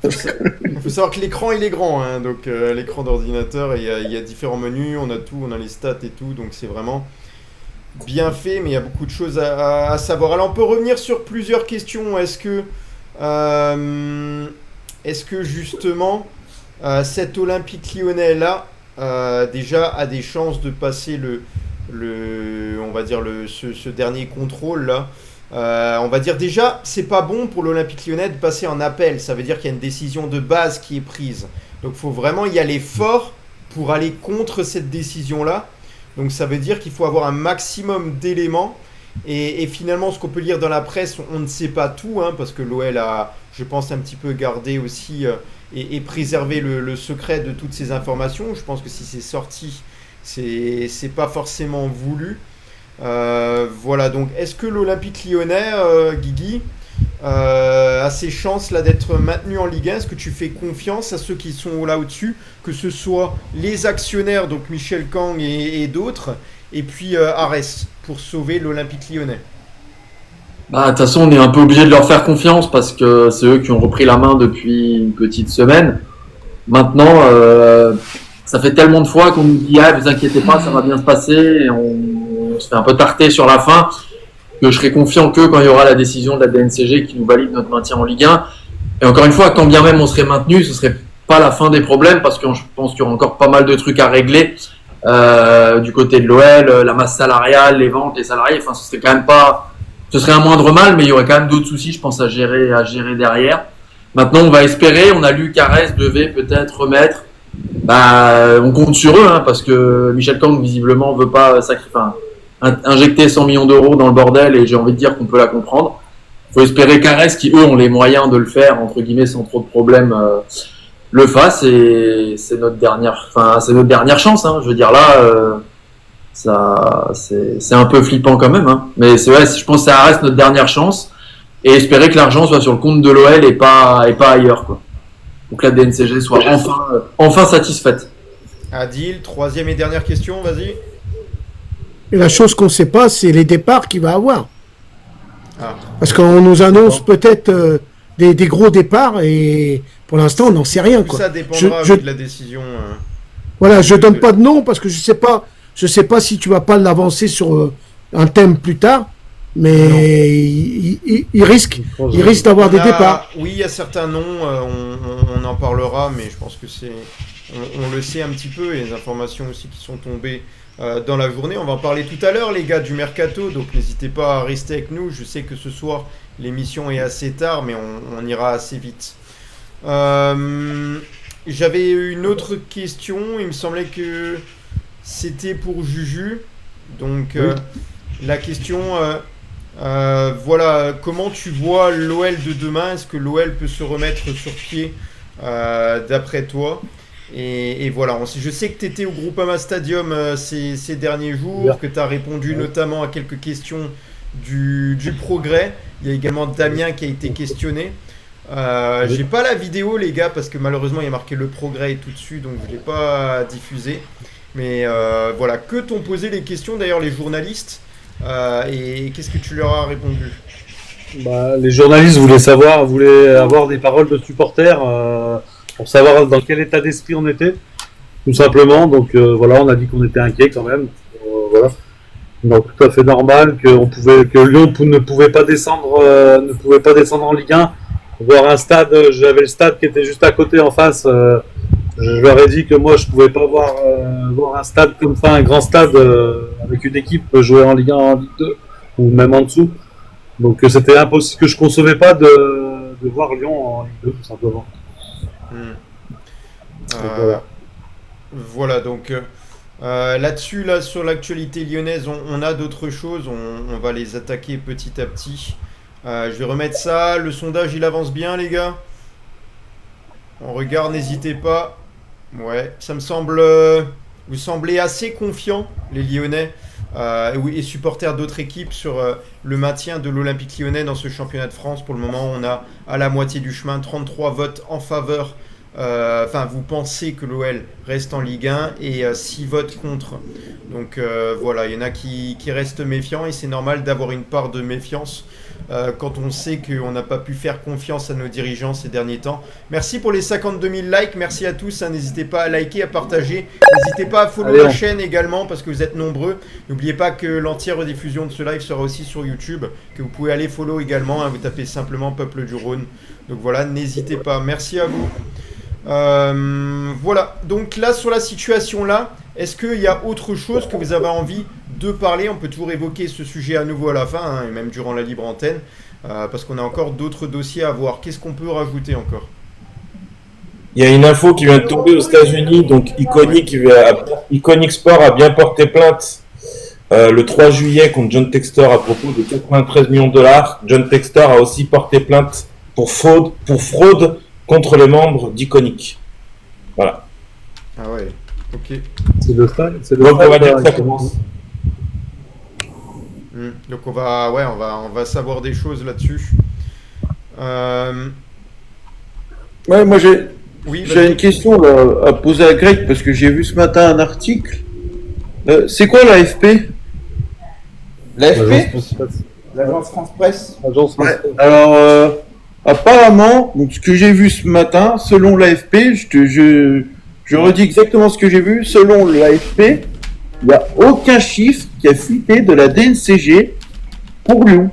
Speaker 2: Il faut savoir que l'écran il est grand, hein, donc l'écran d'ordinateur, il y a différents menus, on a tout, on a les stats et tout, donc c'est vraiment bien fait, mais il y a beaucoup de choses à savoir. Alors on peut revenir sur plusieurs questions. Est-ce que justement cet Olympique Lyonnais là déjà a des chances de passer on va dire ce dernier contrôle là? On va dire déjà, c'est pas bon pour l'Olympique Lyonnais de passer en appel. Ça veut dire qu'il y a une décision de base qui est prise. Donc il faut vraiment y aller fort pour aller contre cette décision-là. Donc ça veut dire qu'il faut avoir un maximum d'éléments. Et finalement, ce qu'on peut lire dans la presse, on ne sait pas tout, hein, parce que l'OL a, je pense, un petit peu gardé aussi et préservé le secret de toutes ces informations. Je pense que si c'est sorti, c'est pas forcément voulu. Voilà, donc est-ce que l'Olympique Lyonnais, Guigui, a ses chances là d'être maintenu en Ligue 1? Est-ce que tu fais confiance à ceux qui sont là au-dessus, que ce soit les actionnaires, donc Michel Kang et d'autres, et puis Arès, pour sauver l'Olympique Lyonnais?
Speaker 4: Bah, de toute façon, on est un peu obligé de leur faire confiance parce que c'est eux qui ont repris la main depuis une petite semaine. Maintenant, ça fait tellement de fois qu'on nous dit « Ah, vous inquiétez pas, ça va bien se passer », et on se fait un peu tarter sur la fin. que je serai confiant que quand il y aura la décision de la DNCG qui nous valide notre maintien en Ligue 1. Et encore une fois, quand bien même on serait maintenu, ce serait pas la fin des problèmes parce que je pense qu'il y aura encore pas mal de trucs à régler du côté de l'OL, la masse salariale, les ventes, les salariés. Enfin, ce serait quand même pas, ce serait un moindre mal, mais il y aurait quand même d'autres soucis, je pense, à gérer derrière. Maintenant, on va espérer. On a lu qu'Arès devait peut-être remettre. On compte sur eux, hein, parce que Michel Kang visiblement veut pas injecter 100 millions d'euros dans le bordel, et j'ai envie de dire qu'on peut la comprendre. Il faut espérer qu'Arès, qui eux ont les moyens de le faire entre guillemets sans trop de problèmes, le fasse, et c'est notre dernière chance. Hein. Je veux dire là, c'est un peu flippant quand même, hein. Mais c'est vrai, je pense que ça reste notre dernière chance, et espérer que l'argent soit sur le compte de l'OL et pas ailleurs, quoi. Donc la DNCG soit enfin satisfaite.
Speaker 2: Adil, troisième et dernière question, vas-y.
Speaker 6: Et la chose qu'on ne sait pas, c'est les départs qu'il va avoir.
Speaker 2: Ah.
Speaker 6: Parce qu'on nous annonce peut-être des gros départs, et pour l'instant, on n'en sait rien.
Speaker 2: Tout
Speaker 6: Quoi.
Speaker 2: ça dépendra de la décision.
Speaker 6: Voilà, je donne pas de nom parce que je sais pas si tu vas pas l'avancer sur un thème plus tard, mais il risque d'avoir des départs.
Speaker 2: Oui, il y a certains noms, on en parlera, mais je pense que on le sait un petit peu, et les informations aussi qui sont tombées dans la journée. On va en parler tout à l'heure, les gars, du mercato, donc n'hésitez pas à rester avec nous. Je sais que ce soir, l'émission est assez tard, mais on ira assez vite. J'avais une autre question, il me semblait que c'était pour Juju. Donc, la question, voilà, comment tu vois l'OL de demain? Est-ce que l'OL peut se remettre sur pied d'après toi? Et voilà, je sais que tu étais au Groupama Stadium ces derniers jours, que tu as répondu notamment à quelques questions du progrès. Il y a également Damien qui a été questionné. J'ai pas la vidéo, les gars, parce que malheureusement il y a marqué le progrès et tout dessus, donc je l'ai pas diffusé. Mais voilà, que t'ont posé les questions d'ailleurs les journalistes, et qu'est-ce que tu leur as répondu?
Speaker 3: Les journalistes voulaient avoir des paroles de supporters pour savoir dans quel état d'esprit on était, tout simplement. Donc voilà, on a dit qu'on était inquiet quand même. Voilà. Donc tout à fait normal que Lyon ne pouvait pas descendre en Ligue 1. Voir un stade, j'avais le stade qui était juste à côté en face. Je leur ai dit que moi je pouvais pas voir un stade comme ça, un grand stade avec une équipe jouer en Ligue 1, en Ligue 2 ou même en dessous. Donc c'était impossible, que je concevais pas de voir Lyon en Ligue 2 tout simplement.
Speaker 2: Voilà, donc là-dessus, là sur l'actualité lyonnaise, on a d'autres choses, on va les attaquer petit à petit. Je vais remettre ça, le sondage il avance bien, les gars. On regarde, n'hésitez pas. Ouais, ça me semble, vous semblez assez confiants, les Lyonnais, et supporters d'autres équipes, sur le maintien de l'Olympique Lyonnais dans ce championnat de France. Pour le moment, on a à la moitié du chemin, 33 votes en faveur. Vous pensez que l'OL reste en Ligue 1, et 6 votes contre. Donc voilà, il y en a qui restent méfiants, et c'est normal d'avoir une part de méfiance quand on sait qu'on n'a pas pu faire confiance à nos dirigeants ces derniers temps. Merci pour les 52 000 likes, merci à tous, hein. N'hésitez pas à liker, à partager, n'hésitez pas à follow la chaîne également, parce que vous êtes nombreux. N'oubliez pas que l'entière rediffusion de ce live sera aussi sur YouTube, que vous pouvez aller follow également, hein. Vous tapez simplement Peuple du Rhône. Donc voilà, n'hésitez pas, merci à vous. Voilà, donc là sur la situation là, est-ce qu'il y a autre chose que vous avez envie de parler? On peut toujours évoquer ce sujet à nouveau à la fin, hein, et même durant la libre antenne, parce qu'on a encore d'autres dossiers à voir. Qu'est-ce qu'on peut rajouter encore?
Speaker 5: Il y a une info qui vient de tomber aux États-Unis, donc Iconic Sport a bien porté plainte le 3 juillet contre John Textor à propos de 93 millions de dollars. John Textor a aussi porté plainte pour fraude contre les membres d'Iconic. Voilà.
Speaker 2: Ah ouais, ok.
Speaker 3: C'est le stade.
Speaker 5: Donc on va dire que ça commence.
Speaker 2: Donc on va savoir des choses là-dessus.
Speaker 8: Ouais, moi j'ai
Speaker 2: Oui,
Speaker 8: une question là, à poser à Greg, parce que j'ai vu ce matin un article. C'est quoi l'AFP?
Speaker 7: L'AFP? L'agence France Presse.
Speaker 8: Alors, apparemment, donc ce que j'ai vu ce matin, selon l'AFP, je redis exactement ce que j'ai vu, selon l'AFP, il n'y a aucun chiffre qui a fuité de la DNCG pour Lyon.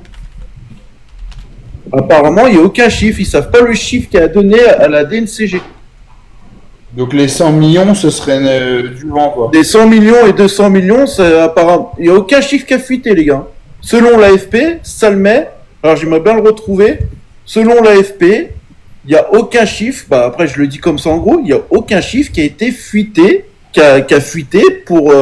Speaker 8: Apparemment, il n'y a aucun chiffre. Ils savent pas le chiffre qui a donné à la DNCG.
Speaker 7: Donc les 100 millions, ce serait du vent, quoi.
Speaker 8: Des 100 millions et 200 millions, apparemment, il n'y a aucun chiffre qui a fuité, les gars. Selon l'AFP, ça le met. Alors j'aimerais bien le retrouver. Selon l'AFP, il n'y a aucun chiffre. Bah, après, je le dis comme ça en gros. Il n'y a aucun chiffre qui a été fuité, qui a fuité pour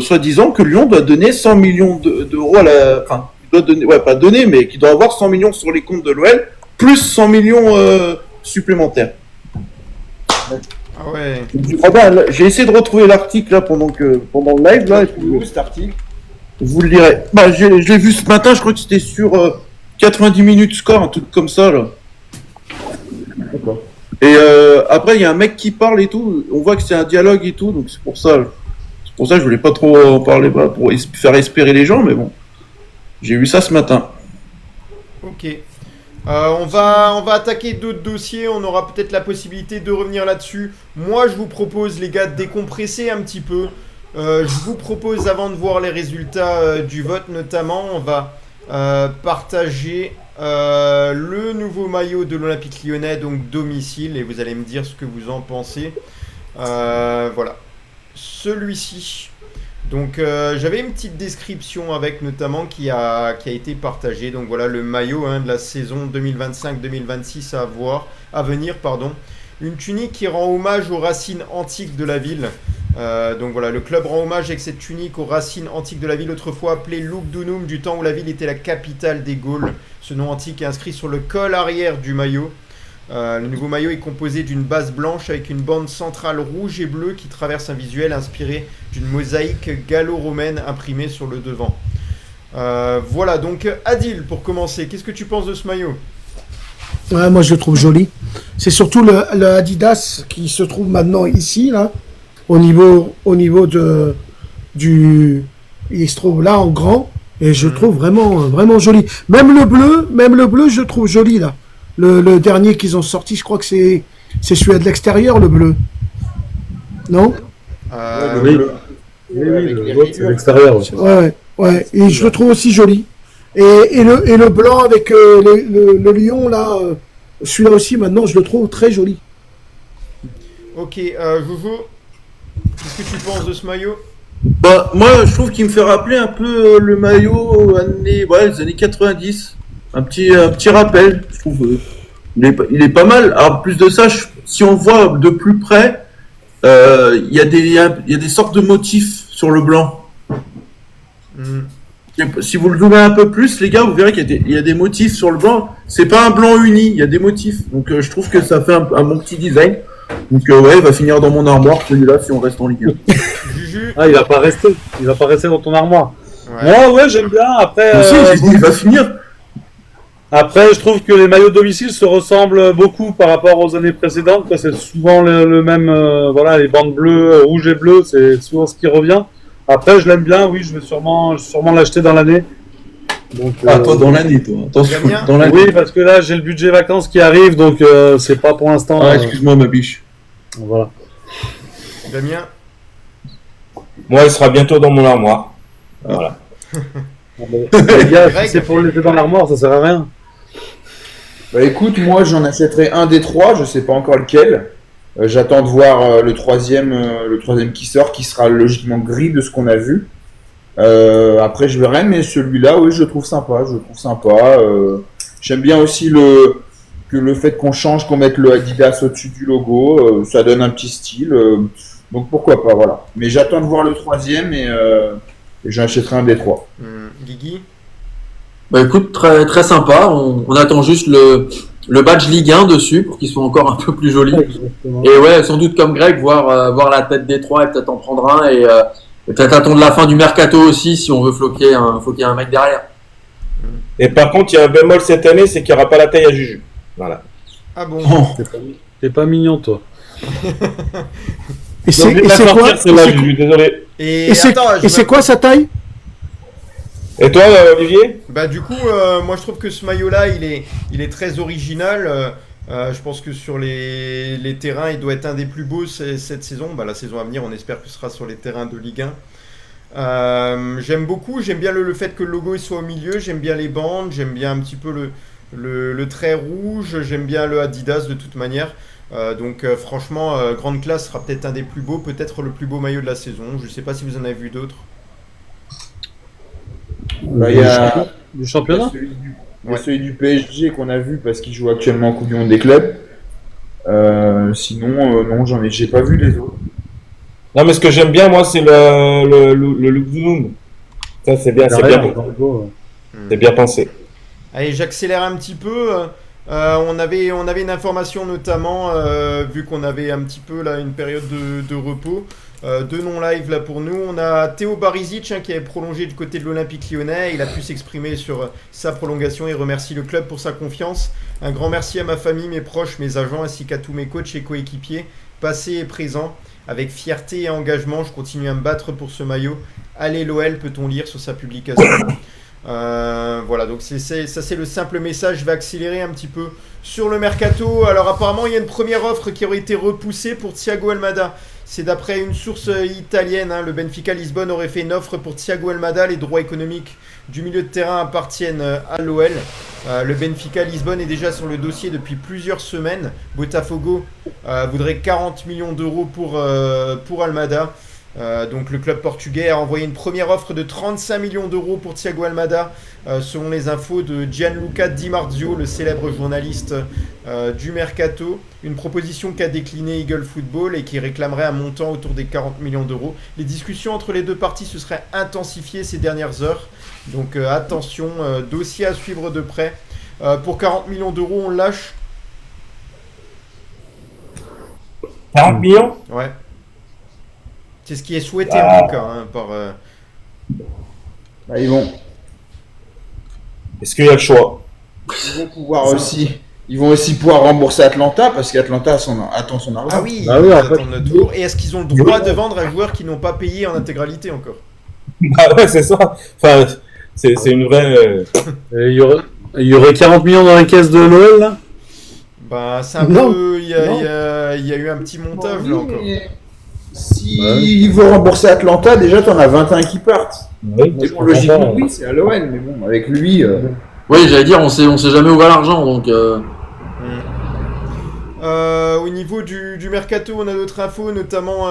Speaker 8: soi-disant que Lyon doit donner 100 millions d'euros à la. Enfin, il doit donner, ouais, pas donner, mais qui doit avoir 100 millions sur les comptes de l'OL, plus 100 millions supplémentaires.
Speaker 2: Ah ouais.
Speaker 8: Ah bah, là, j'ai essayé de retrouver l'article là pendant le live là. Et puis,
Speaker 7: Où cet article?
Speaker 8: vous le lirez. Bah, je l'ai vu ce matin, je crois que c'était sur 90 minutes score, un truc comme ça là.
Speaker 7: D'accord.
Speaker 8: Et après, il y a un mec qui parle et tout. On voit que c'est un dialogue et tout, donc c'est pour ça. Je voulais pas trop en parler pour faire espérer les gens, mais bon. J'ai vu ça ce matin.
Speaker 2: Ok. On va attaquer d'autres dossiers. On aura peut-être la possibilité de revenir là-dessus. Moi, je vous propose, les gars, de décompresser un petit peu. Je vous propose, avant de voir les résultats du vote, notamment, on va partager le nouveau maillot de l'Olympique Lyonnais, donc domicile, et vous allez me dire ce que vous en pensez. Voilà. Celui-ci. Donc j'avais une petite description avec notamment qui a été partagée. Donc voilà le maillot de la saison 2025-2026 à venir. Une tunique qui rend hommage aux racines antiques de la ville. Donc voilà, le club rend hommage avec cette tunique aux racines antiques de la ville, autrefois appelée Lugdunum, du temps où la ville était la capitale des Gaules. Ce nom antique est inscrit sur le col arrière du maillot. Le nouveau maillot est composé d'une base blanche avec une bande centrale rouge et bleue qui traverse un visuel inspiré d'une mosaïque gallo-romaine imprimée sur le devant. Voilà, donc Adil, pour commencer, qu'est-ce que tu penses de ce maillot?
Speaker 6: Ouais, moi je le trouve joli. C'est surtout le Adidas qui se trouve maintenant ici, là, au niveau il se trouve là en grand, et je le trouve vraiment joli. Même le bleu, je le trouve joli là. Le dernier qu'ils ont sorti, je crois que c'est celui de l'extérieur, le bleu. Non?
Speaker 3: Oui, l'autre, c'est l'extérieur.
Speaker 6: Ouais. Et je le trouve aussi joli. Et le blanc avec le lion, là, celui-là aussi, maintenant, je le trouve très joli.
Speaker 2: Ok, Jojo, qu'est-ce que tu penses de ce maillot?
Speaker 8: Bah, moi, je trouve qu'il me fait rappeler un peu le maillot des années 90. Un petit rappel, je trouve. Il est pas mal. Alors, plus de ça, si on le voit de plus près, il y a des sortes de motifs sur le blanc. Si vous le zoomez un peu plus, les gars, vous verrez qu'il y a des motifs sur le blanc. C'est pas un blanc uni, il y a des motifs. Donc, je trouve que ça fait un bon petit design. Donc, ouais, il va finir dans mon armoire, celui-là, si on reste en Ligue 1.
Speaker 2: Juju.
Speaker 3: Ah, il va pas rester dans ton armoire.
Speaker 2: Ouais.
Speaker 3: Moi, ouais, j'aime bien. Après,
Speaker 8: il va finir.
Speaker 3: Après, je trouve que les maillots de domicile se ressemblent beaucoup par rapport aux années précédentes. C'est souvent le même, voilà, les bandes bleues, rouges et bleues, c'est souvent ce qui revient. Après, je l'aime bien, oui, je vais sûrement l'acheter dans l'année. Donc,
Speaker 8: toi, dans l'année, toi. Attention,
Speaker 2: Damien
Speaker 8: dans l'année.
Speaker 3: oui, parce que là, j'ai le budget vacances qui arrive, donc c'est pas pour l'instant.
Speaker 8: Ah, excuse-moi, ma biche.
Speaker 3: Voilà.
Speaker 2: Damien?
Speaker 5: Moi, il sera bientôt dans mon armoire. Voilà.
Speaker 3: Les gars,
Speaker 2: Greg,
Speaker 3: si c'est pour le laisser dans l'armoire, ça sert à rien.
Speaker 7: Bah écoute, moi j'en achèterai un des trois, je sais pas encore lequel. J'attends de voir le troisième qui sort, qui sera logiquement gris de ce qu'on a vu. Après je verrai, mais celui-là, oui, je le trouve sympa. J'aime bien aussi le fait qu'on change, qu'on mette le Adidas au-dessus du logo, ça donne un petit style. Donc pourquoi pas, voilà. Mais j'attends de voir le troisième et j'en achèterai un des trois.
Speaker 2: Guigui?
Speaker 4: Bah écoute, très, très sympa. On attend juste le badge Ligue 1 dessus pour qu'il soit encore un peu plus joli.
Speaker 3: Exactement.
Speaker 4: Et ouais, sans doute comme Greg, voir la tête des trois et peut-être en prendre un et peut-être attendre la fin du mercato aussi si on veut floquer un mec derrière.
Speaker 5: Et par contre, il y a un bémol cette année, c'est qu'il n'y aura pas la taille à Juju. Voilà.
Speaker 2: Ah bon?
Speaker 3: T'es pas mignon, toi.
Speaker 6: Et c'est quoi?
Speaker 5: Juju, désolé.
Speaker 2: Et
Speaker 6: c'est quoi sa taille?
Speaker 5: Et toi, Olivier?
Speaker 2: Bah du coup, moi je trouve que ce maillot-là, il est très original. Je pense que sur les terrains, il doit être un des plus beaux cette saison. Bah, la saison à venir, on espère que ce sera sur les terrains de Ligue 1. J'aime beaucoup, j'aime bien le fait que le logo il soit au milieu, j'aime bien les bandes, j'aime bien un petit peu le trait rouge, j'aime bien le Adidas de toute manière. Donc franchement, grande classe sera peut-être un des plus beaux, peut-être le plus beau maillot de la saison. Je sais pas si vous en avez vu d'autres.
Speaker 7: Bah, il y a,
Speaker 3: Du championnat.
Speaker 7: il y a celui du PSG qu'on a vu parce qu'il joue actuellement en Coupe du Monde des clubs. Sinon, non, j'ai pas vu les autres.
Speaker 5: Non, mais ce que j'aime bien, moi, c'est le look du Zoom. Ça, c'est bien, c'est bien pensé.
Speaker 2: Allez, j'accélère un petit peu. On avait une information notamment, vu qu'on avait un petit peu là une période de repos, de non-live là pour nous. On a Théo Barisic qui avait prolongé du côté de l'Olympique Lyonnais. Il a pu s'exprimer sur sa prolongation et remercie le club pour sa confiance. Un grand merci à ma famille, mes proches, mes agents ainsi qu'à tous mes coachs et coéquipiers, passés et présents. Avec fierté et engagement, je continue à me battre pour ce maillot. Allez l'OL, peut-on lire sur sa publication. Voilà, donc ça c'est le simple message. Je vais accélérer un petit peu sur le mercato. Alors apparemment il y a une première offre qui aurait été repoussée pour Thiago Almada. C'est d'après une source italienne, le Benfica Lisbonne aurait fait une offre pour Thiago Almada. Les droits économiques du milieu de terrain appartiennent à l'OL. Le Benfica Lisbonne est déjà sur le dossier depuis plusieurs semaines. Botafogo voudrait 40 millions d'euros pour Almada. Donc le club portugais a envoyé une première offre de 35 millions d'euros pour Thiago Almada, selon les infos de Gianluca Di Marzio, le célèbre journaliste du Mercato. Une proposition qu'a déclinée Eagle Football et qui réclamerait un montant autour des 40 millions d'euros. Les discussions entre les deux parties se seraient intensifiées ces dernières heures. Donc attention, dossier à suivre de près. Pour 40 millions d'euros, on lâche.
Speaker 5: 40 millions?
Speaker 2: Ouais. C'est ce qui est souhaité en tout cas par.
Speaker 7: Bah, ils vont
Speaker 5: Est-ce qu'il y a le choix?
Speaker 7: pouvoir aussi. Ils vont aussi pouvoir rembourser Atlanta parce qu'Atlanta attend son argent.
Speaker 2: Ah oui,
Speaker 3: Ah oui,
Speaker 2: ils
Speaker 3: en fait.
Speaker 2: attendent notre tour. Et est-ce qu'ils ont le droit de vendre à joueurs qui n'ont pas payé en intégralité encore?
Speaker 5: Ah ouais, c'est ça. Enfin, c'est une vraie.
Speaker 3: Il y aurait 40 millions dans les caisses de l'OL là.
Speaker 2: Bah, c'est un
Speaker 6: Non.
Speaker 2: peu. Il y a eu un petit montage là encore.
Speaker 7: Si ils vont rembourser Atlanta, déjà t'en as 21 qui partent.
Speaker 5: Oui,
Speaker 7: Et bon, logiquement, oui, c'est à l'OL, mais bon, avec lui.
Speaker 4: Oui, j'allais dire, on sait jamais où va l'argent, donc.
Speaker 2: Au niveau du mercato, on a d'autres infos, notamment,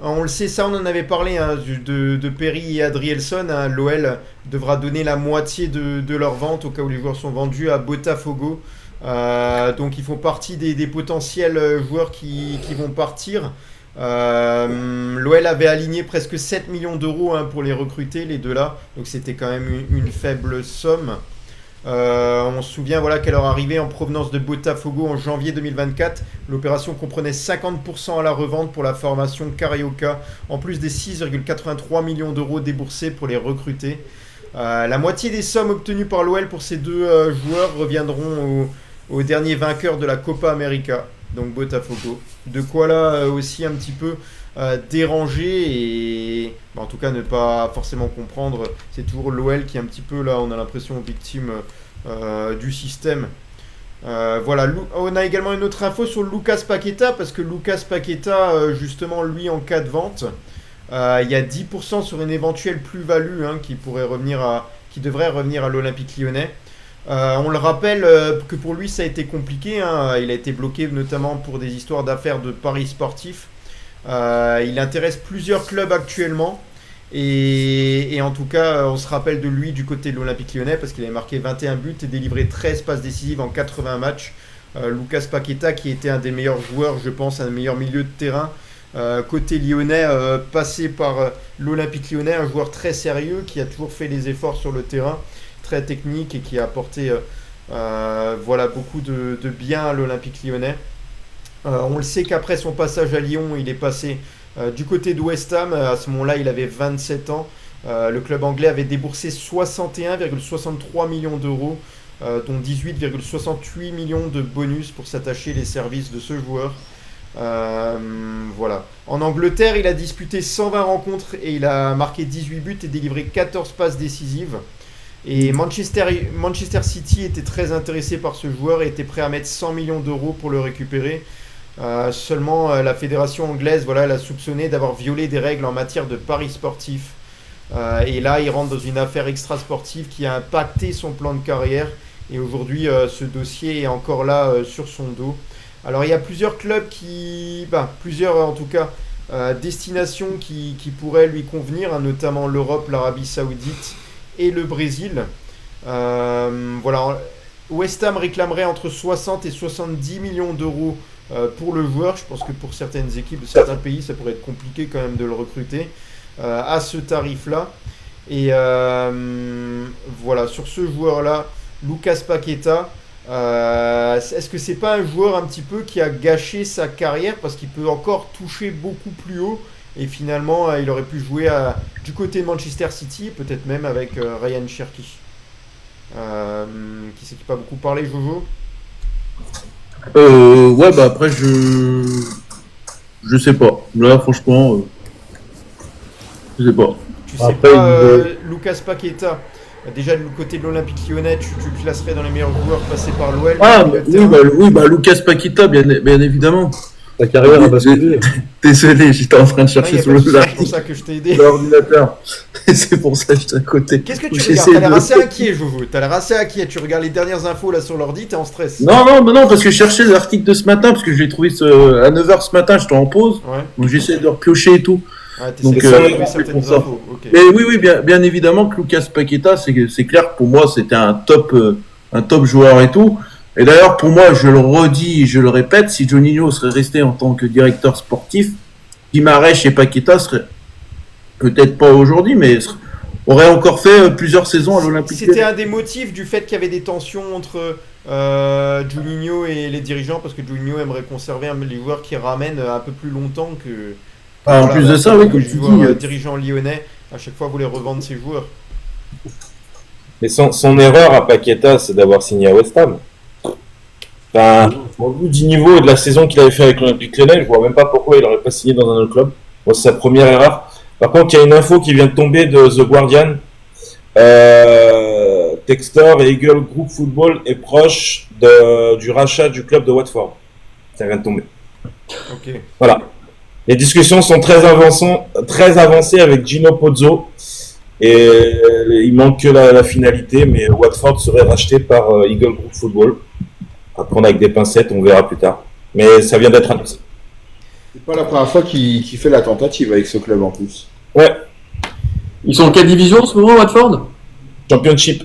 Speaker 2: on le sait, ça on en avait parlé, de Perry et Adrielson. L'OL devra donner la moitié de leur vente au cas où les joueurs sont vendus à Botafogo. Donc ils font partie des potentiels joueurs qui vont partir. L'OL avait aligné presque 7 millions d'euros pour les recruter, les deux là, donc c'était quand même une faible somme. On se souvient qu'à leur arrivée en provenance de Botafogo en janvier 2024, l'opération comprenait 50% à la revente pour la formation Carioca, en plus des 6,83 millions d'euros déboursés pour les recruter. La moitié des sommes obtenues par l'OL pour ces deux joueurs reviendront au dernier vainqueur de la Copa América, donc Botafogo. De quoi là aussi un petit peu déranger et en tout cas ne pas forcément comprendre. C'est toujours l'OL qui est un petit peu là, on a l'impression, victime du système. Voilà, on a également une autre info sur Lucas Paqueta, parce que Lucas Paqueta, justement, lui, en cas de vente, il y a 10% sur une éventuelle plus-value qui devrait revenir à l'Olympique Lyonnais. On le rappelle que pour lui ça a été compliqué, il a été bloqué notamment pour des histoires d'affaires de paris sportifs. Il intéresse plusieurs clubs actuellement et en tout cas on se rappelle de lui du côté de l'Olympique Lyonnais parce qu'il avait marqué 21 buts et délivré 13 passes décisives en 80 matchs. Lucas Paqueta qui était un des meilleurs joueurs, je pense, un des meilleurs milieux de terrain côté lyonnais, passé par l'Olympique Lyonnais, un joueur très sérieux qui a toujours fait les efforts sur le terrain, très technique et qui a apporté beaucoup de bien à l'Olympique Lyonnais. On le sait qu'après son passage à Lyon, il est passé du côté de West Ham. À ce moment-là, il avait 27 ans. Le club anglais avait déboursé 61,63 millions d'euros, dont 18,68 millions de bonus pour s'attacher les services de ce joueur. Voilà. En Angleterre, il a disputé 120 rencontres et il a marqué 18 buts et délivré 14 passes décisives. Et Manchester City était très intéressé par ce joueur et était prêt à mettre 100 millions d'euros pour le récupérer. Seulement, la fédération anglaise l'a soupçonné d'avoir violé des règles en matière de paris sportifs. Et là, il rentre dans une affaire extra-sportive qui a impacté son plan de carrière. Et aujourd'hui, ce dossier est encore là sur son dos. Alors, il y a plusieurs clubs plusieurs en tout cas, destinations qui pourraient lui convenir, hein, notamment l'Europe, l'Arabie Saoudite et le Brésil. Voilà. West Ham réclamerait entre 60 et 70 millions d'euros pour le joueur. Je pense que pour certaines équipes de certains pays, ça pourrait être compliqué quand même de le recruter à ce tarif-là. Et voilà, sur ce joueur-là, Lucas Paqueta, est-ce que c'est pas un joueur un petit peu qui a gâché sa carrière parce qu'il peut encore toucher beaucoup plus haut et finalement il aurait pu jouer du côté de Manchester City, peut-être même avec Ryan Cherki. Qui c'est qui pas beaucoup parlé, Jojo?
Speaker 8: Ouais, bah après, je sais pas. Là, franchement, je sais pas.
Speaker 2: Tu sais
Speaker 3: Après,
Speaker 2: pas, Lucas Paqueta, déjà du côté de l'Olympique Lyonnais, tu le classerais dans les meilleurs joueurs passés par l'OL?
Speaker 8: Oui, Lucas Paqueta, bien évidemment.
Speaker 3: Ta carrière a basculé.
Speaker 8: Désolé, j'étais en train de chercher sur
Speaker 2: c'est pour ça que je t'ai aidé.
Speaker 8: l'ordinateur. C'est pour ça que j'étais à côté.
Speaker 2: Qu'est-ce que tu regardes? T'as l'air assez inquiet, Jojo. T'as l'air assez inquiet. Tu regardes les dernières infos là sur l'ordi, t'es en stress.
Speaker 8: Non, parce que je cherchais l'article de ce matin, parce que je l'ai trouvé à 9h ce matin, j'étais en pause.
Speaker 2: Ouais.
Speaker 8: Donc j'essaie de repiocher et tout.
Speaker 2: Ouais,
Speaker 8: Donc,
Speaker 2: t'essaies de trouver
Speaker 8: c'est
Speaker 2: certaines
Speaker 8: pour ça.
Speaker 2: infos. Ok.
Speaker 8: Mais oui, bien évidemment que Lucas Paqueta, c'est clair que pour moi, c'était un top joueur et tout. Et d'ailleurs, pour moi, je le redis et je le répète, si Juninho serait resté en tant que directeur sportif, Guimarães et Paqueta seraient peut-être pas aujourd'hui, mais aurait encore fait plusieurs saisons à l'Olympique.
Speaker 2: C'était un des motifs du fait qu'il y avait des tensions entre Juninho et les dirigeants, parce que Juninho aimerait conserver les joueurs qui ramènent un peu plus longtemps que.
Speaker 8: En plus de ça, oui, comme
Speaker 2: les
Speaker 8: tu
Speaker 2: joueurs,
Speaker 8: dis.
Speaker 2: dirigeants lyonnais, à chaque fois voulaient revendre ses joueurs.
Speaker 5: Mais son erreur à Paqueta, c'est d'avoir signé à West Ham. Enfin, au vu du niveau et de la saison qu'il avait fait avec l'Olympique Lyonnais, je vois même pas pourquoi il n'aurait pas signé dans un autre club. Moi, c'est sa première erreur. Par contre, il y a une info qui vient de tomber de The Guardian. Textor et Eagle Group Football est proche du rachat du club de Watford. Ça vient de tomber.
Speaker 2: Ok.
Speaker 5: Voilà. Les discussions sont très avancées avec Gino Pozzo. Et il manque que la finalité, mais Watford serait racheté par Eagle Group Football. À prendre avec des pincettes, on verra plus tard. Mais ça vient d'être annoncé.
Speaker 7: C'est pas la première fois qu'il fait la tentative avec ce club en plus.
Speaker 5: Ouais,
Speaker 4: Ils sont en quelle division en ce moment, Watford?
Speaker 5: Championship.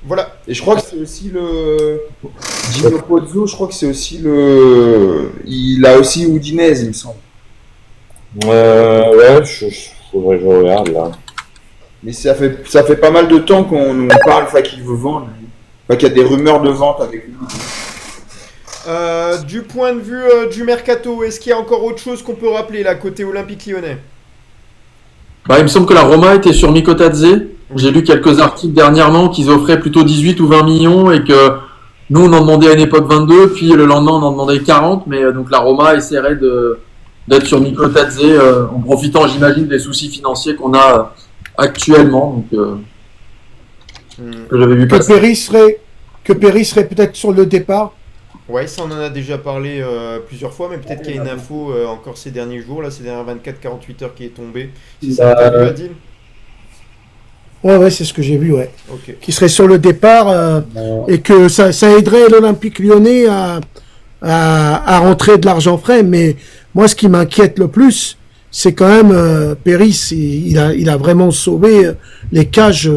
Speaker 2: Voilà.
Speaker 7: Et je crois que c'est aussi le Gino Pozzo, je crois que c'est aussi il a aussi Udinese, il me semble.
Speaker 5: Ouais, faudrait que je regarde là.
Speaker 7: Mais ça fait pas mal de temps qu'on parle, qu'il veut vendre. Qu'il y a des rumeurs de vente avec lui.
Speaker 2: Du point de vue du mercato, est-ce qu'il y a encore autre chose qu'on peut rappeler là côté Olympique Lyonnais?
Speaker 4: Bah, il me semble que la Roma était sur Mikotadze. J'ai lu quelques articles dernièrement qu'ils offraient plutôt 18 ou 20 millions et que nous on en demandait à une époque 22, puis le lendemain on en demandait 40, mais donc la Roma essaierait d'être sur Mikotadze en profitant, j'imagine, des soucis financiers qu'on a actuellement. Donc, que j'avais vu passer.
Speaker 6: Que Perry serait peut-être sur le départ.
Speaker 2: Ouais, ça on en a déjà parlé plusieurs fois, mais peut-être qu'il y a une info encore ces derniers jours, là, ces dernières 24-48 heures qui est tombée. C'est ça que tu as vu, Adil?
Speaker 6: Ouais, c'est ce que j'ai vu, ouais.
Speaker 2: Ok.
Speaker 6: Qui serait sur le départ et que ça aiderait l'Olympique Lyonnais à rentrer de l'argent frais. Mais moi, ce qui m'inquiète le plus, c'est quand même Perry, il a vraiment sauvé les cages.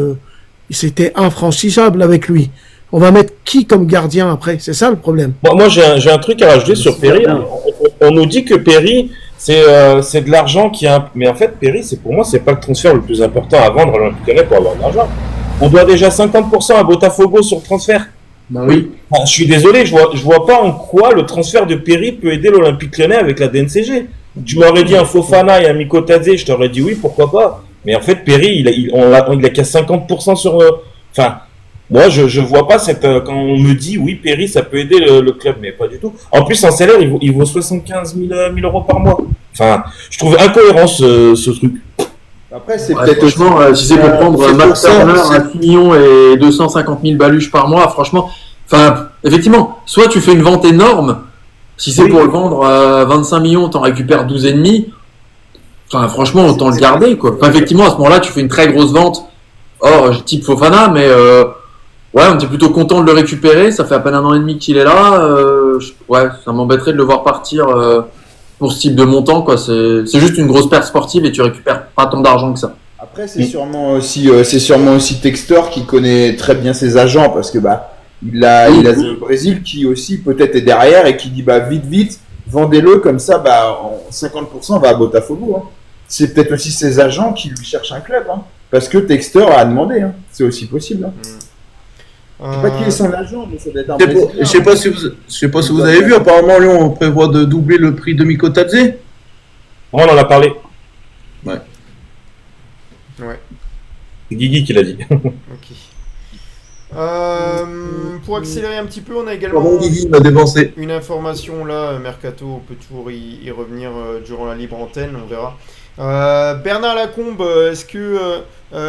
Speaker 6: C'était infranchissable avec lui. On va mettre qui comme gardien après? C'est ça le problème.
Speaker 5: Bon, moi, j'ai un truc à rajouter sur Perry. On nous dit que Perry, c'est de l'argent qui a. Mais en fait, Perry, pour moi, c'est pas le transfert le plus important à vendre à l'Olympique Lyonnais pour avoir de l'argent. On doit déjà 50% à Botafogo sur le transfert.
Speaker 4: Bah oui.
Speaker 5: Enfin, je suis désolé, je vois pas en quoi le transfert de Perry peut aider l'Olympique Lyonnais avec la DNCG. Tu m'aurais dit un Fofana et un Mikotadze, je t'aurais dit oui, pourquoi pas. Mais en fait, Perry, il a qu'à 50% sur. Enfin, moi, je vois pas quand on me dit oui, Perry, ça peut aider le club, mais pas du tout. En plus, en salaire, il vaut 75 000 euros par mois. Enfin, je trouve incohérent ce truc.
Speaker 7: Après, c'est
Speaker 4: Ouais,
Speaker 7: peut-être
Speaker 4: franchement, si c'est pour prendre Max Turner à 6 millions et 250 000 baluches par mois, franchement, enfin, effectivement, soit tu fais une vente énorme, si c'est pour le vendre à 25 millions, t'en récupères 12,5. Enfin, franchement, autant le garder, quoi. Enfin, effectivement, à ce moment-là, tu fais une très grosse vente. Or, type Fofana, mais ouais, on était plutôt content de le récupérer. Ça fait à peine 1 an et demi qu'il est là. Ouais, ça m'embêterait de le voir partir pour ce type de montant, quoi. C'est juste une grosse perte sportive et tu récupères pas tant d'argent que ça.
Speaker 7: Après, c'est sûrement aussi Textor qui connaît très bien ses agents parce que il a le Brésil qui aussi peut-être est derrière et qui dit vite, vendez-le comme ça, 50% va à Botafogo. Hein. C'est peut-être aussi ses agents qui lui cherchent un club, hein, parce que Textor a demandé. Hein. C'est aussi possible. Hein. Je sais pas qui est son agent, mais ça doit être un Brésilien.
Speaker 8: Je sais pas si vous avez vu, apparemment Lyon prévoit de doubler le prix de Mikotadze.
Speaker 5: On en a parlé.
Speaker 2: Ouais.
Speaker 5: C'est Guigui qui l'a dit.
Speaker 2: Ok. Pour accélérer un petit peu, on a également
Speaker 8: Guigui m'a dépensé.
Speaker 2: une information là, Mercato, on peut toujours y revenir durant la libre antenne, on verra. Bernard Lacombe, est-ce que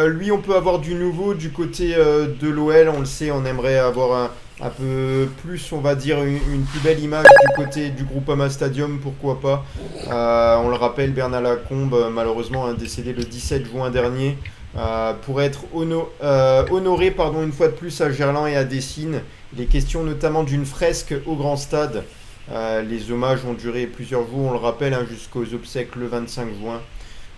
Speaker 2: lui on peut avoir du nouveau du côté de l'OL? On le sait, on aimerait avoir un peu plus, on va dire, une plus belle image du côté du Groupama Stadium, pourquoi pas. On le rappelle, Bernard Lacombe, malheureusement décédé le 17 juin dernier. Pour être honoré une fois de plus à Gerland et à Dessines. Il est question notamment d'une fresque au Grand Stade. Les hommages ont duré plusieurs jours, on le rappelle, jusqu'aux obsèques le 25 juin.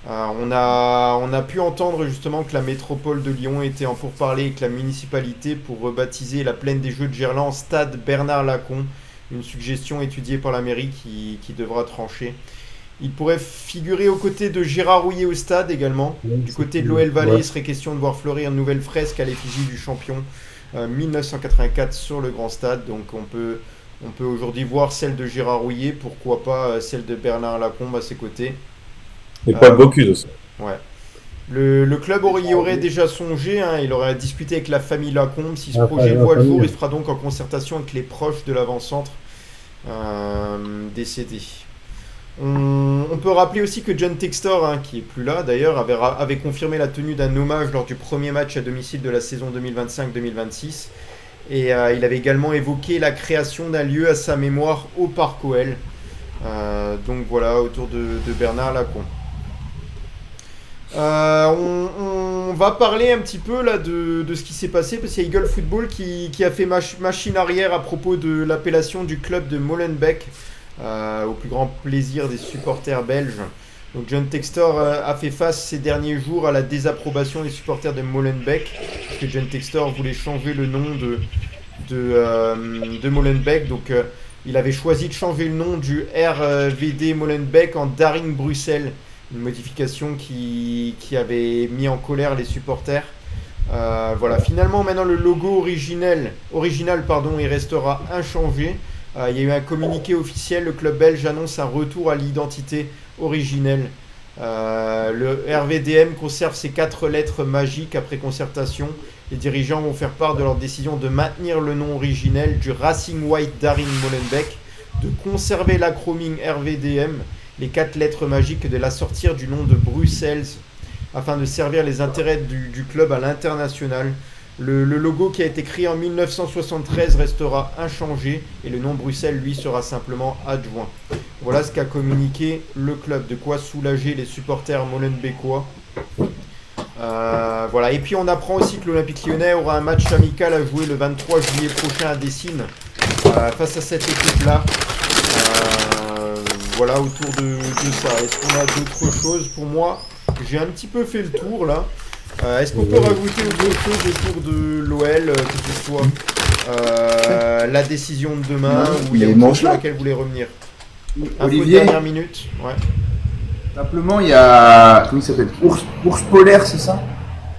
Speaker 2: On a pu entendre justement que la métropole de Lyon était en pourparlers avec la municipalité pour rebaptiser la plaine des Jeux de Gerland Stade Bernard Lacombe. Une suggestion étudiée par la mairie qui devra trancher. Il pourrait figurer aux côtés de Gérard Rouillet au stade également. Du côté de l'OL Valais, il serait question de voir fleurir une nouvelle fresque à l'effigie du champion 1984 sur le Grand Stade. Donc on peut aujourd'hui voir celle de Gérard Rouillet, pourquoi pas celle de Bernard Lacombe à ses côtés.
Speaker 5: Et Paul Bocuse aussi.
Speaker 2: Ouais. Le club y aurait déjà songé, il aurait discuté avec la famille Lacombe. Si ce projet voit le jour, il fera donc en concertation avec les proches de l'avant-centre décédé. On peut rappeler aussi que John Textor, qui est plus là d'ailleurs, avait confirmé la tenue d'un hommage lors du premier match à domicile de la saison 2025-2026. Et il avait également évoqué la création d'un lieu à sa mémoire au Parc OL. Donc voilà, autour de Bernard Lacombe. On va parler un petit peu là de ce qui s'est passé, parce qu'il y a Eagle Football qui a fait machine arrière à propos de l'appellation du club de Molenbeek. Au plus grand plaisir des supporters belges. Donc John Textor a fait face ces derniers jours à la désapprobation des supporters de Molenbeek, parce que John Textor voulait changer le nom de Molenbeek. Donc il avait choisi de changer le nom du RVD Molenbeek en Daring Bruxelles, une modification qui avait mis en colère les supporters. Voilà, finalement maintenant le logo original, il restera inchangé. Il y a eu un communiqué officiel, le club belge annonce un retour à l'identité originelle. Le RVDM conserve ses 4 lettres magiques après concertation. Les dirigeants vont faire part de leur décision de maintenir le nom originel du Racing White Daring Molenbeek, de conserver l'acronyme RVDM, les 4 lettres magiques, de la sortir du nom de Bruxelles afin de servir les intérêts du club à l'international. Le logo qui a été créé en 1973 restera inchangé et le nom Bruxelles, lui, sera simplement adjoint. Voilà ce qu'a communiqué le club, de quoi soulager les supporters molenbeekois. Voilà. Et puis on apprend aussi que l'Olympique Lyonnais aura un match amical à jouer le 23 juillet prochain à Dessines face à cette équipe-là. Voilà, autour de ça. Est-ce qu'on a d'autres choses? Pour moi, j'ai un petit peu fait le tour là. Est-ce qu'on peut rajouter autre chose autour de l'OL, que ce soit la décision de demain ou il y a autre chose sur laquelle vous voulez revenir?
Speaker 7: Olivier,
Speaker 2: dernière minute. Ouais.
Speaker 7: Simplement, il y a, comment il s'appelle, Ours Polaire, c'est ça,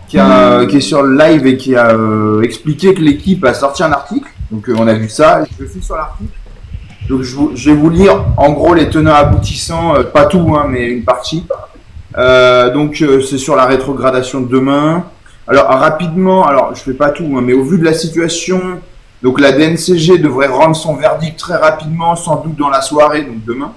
Speaker 7: qui est sur le live et qui a expliqué que l'équipe a sorti un article. Donc on a vu ça, je suis sur l'article. Donc je vais vous lire en gros les tenants aboutissants, pas tout, mais une partie. Donc c'est sur la rétrogradation de demain. Alors rapidement, je fais pas tout, mais au vu de la situation, donc la DNCG devrait rendre son verdict très rapidement, sans doute dans la soirée, donc demain.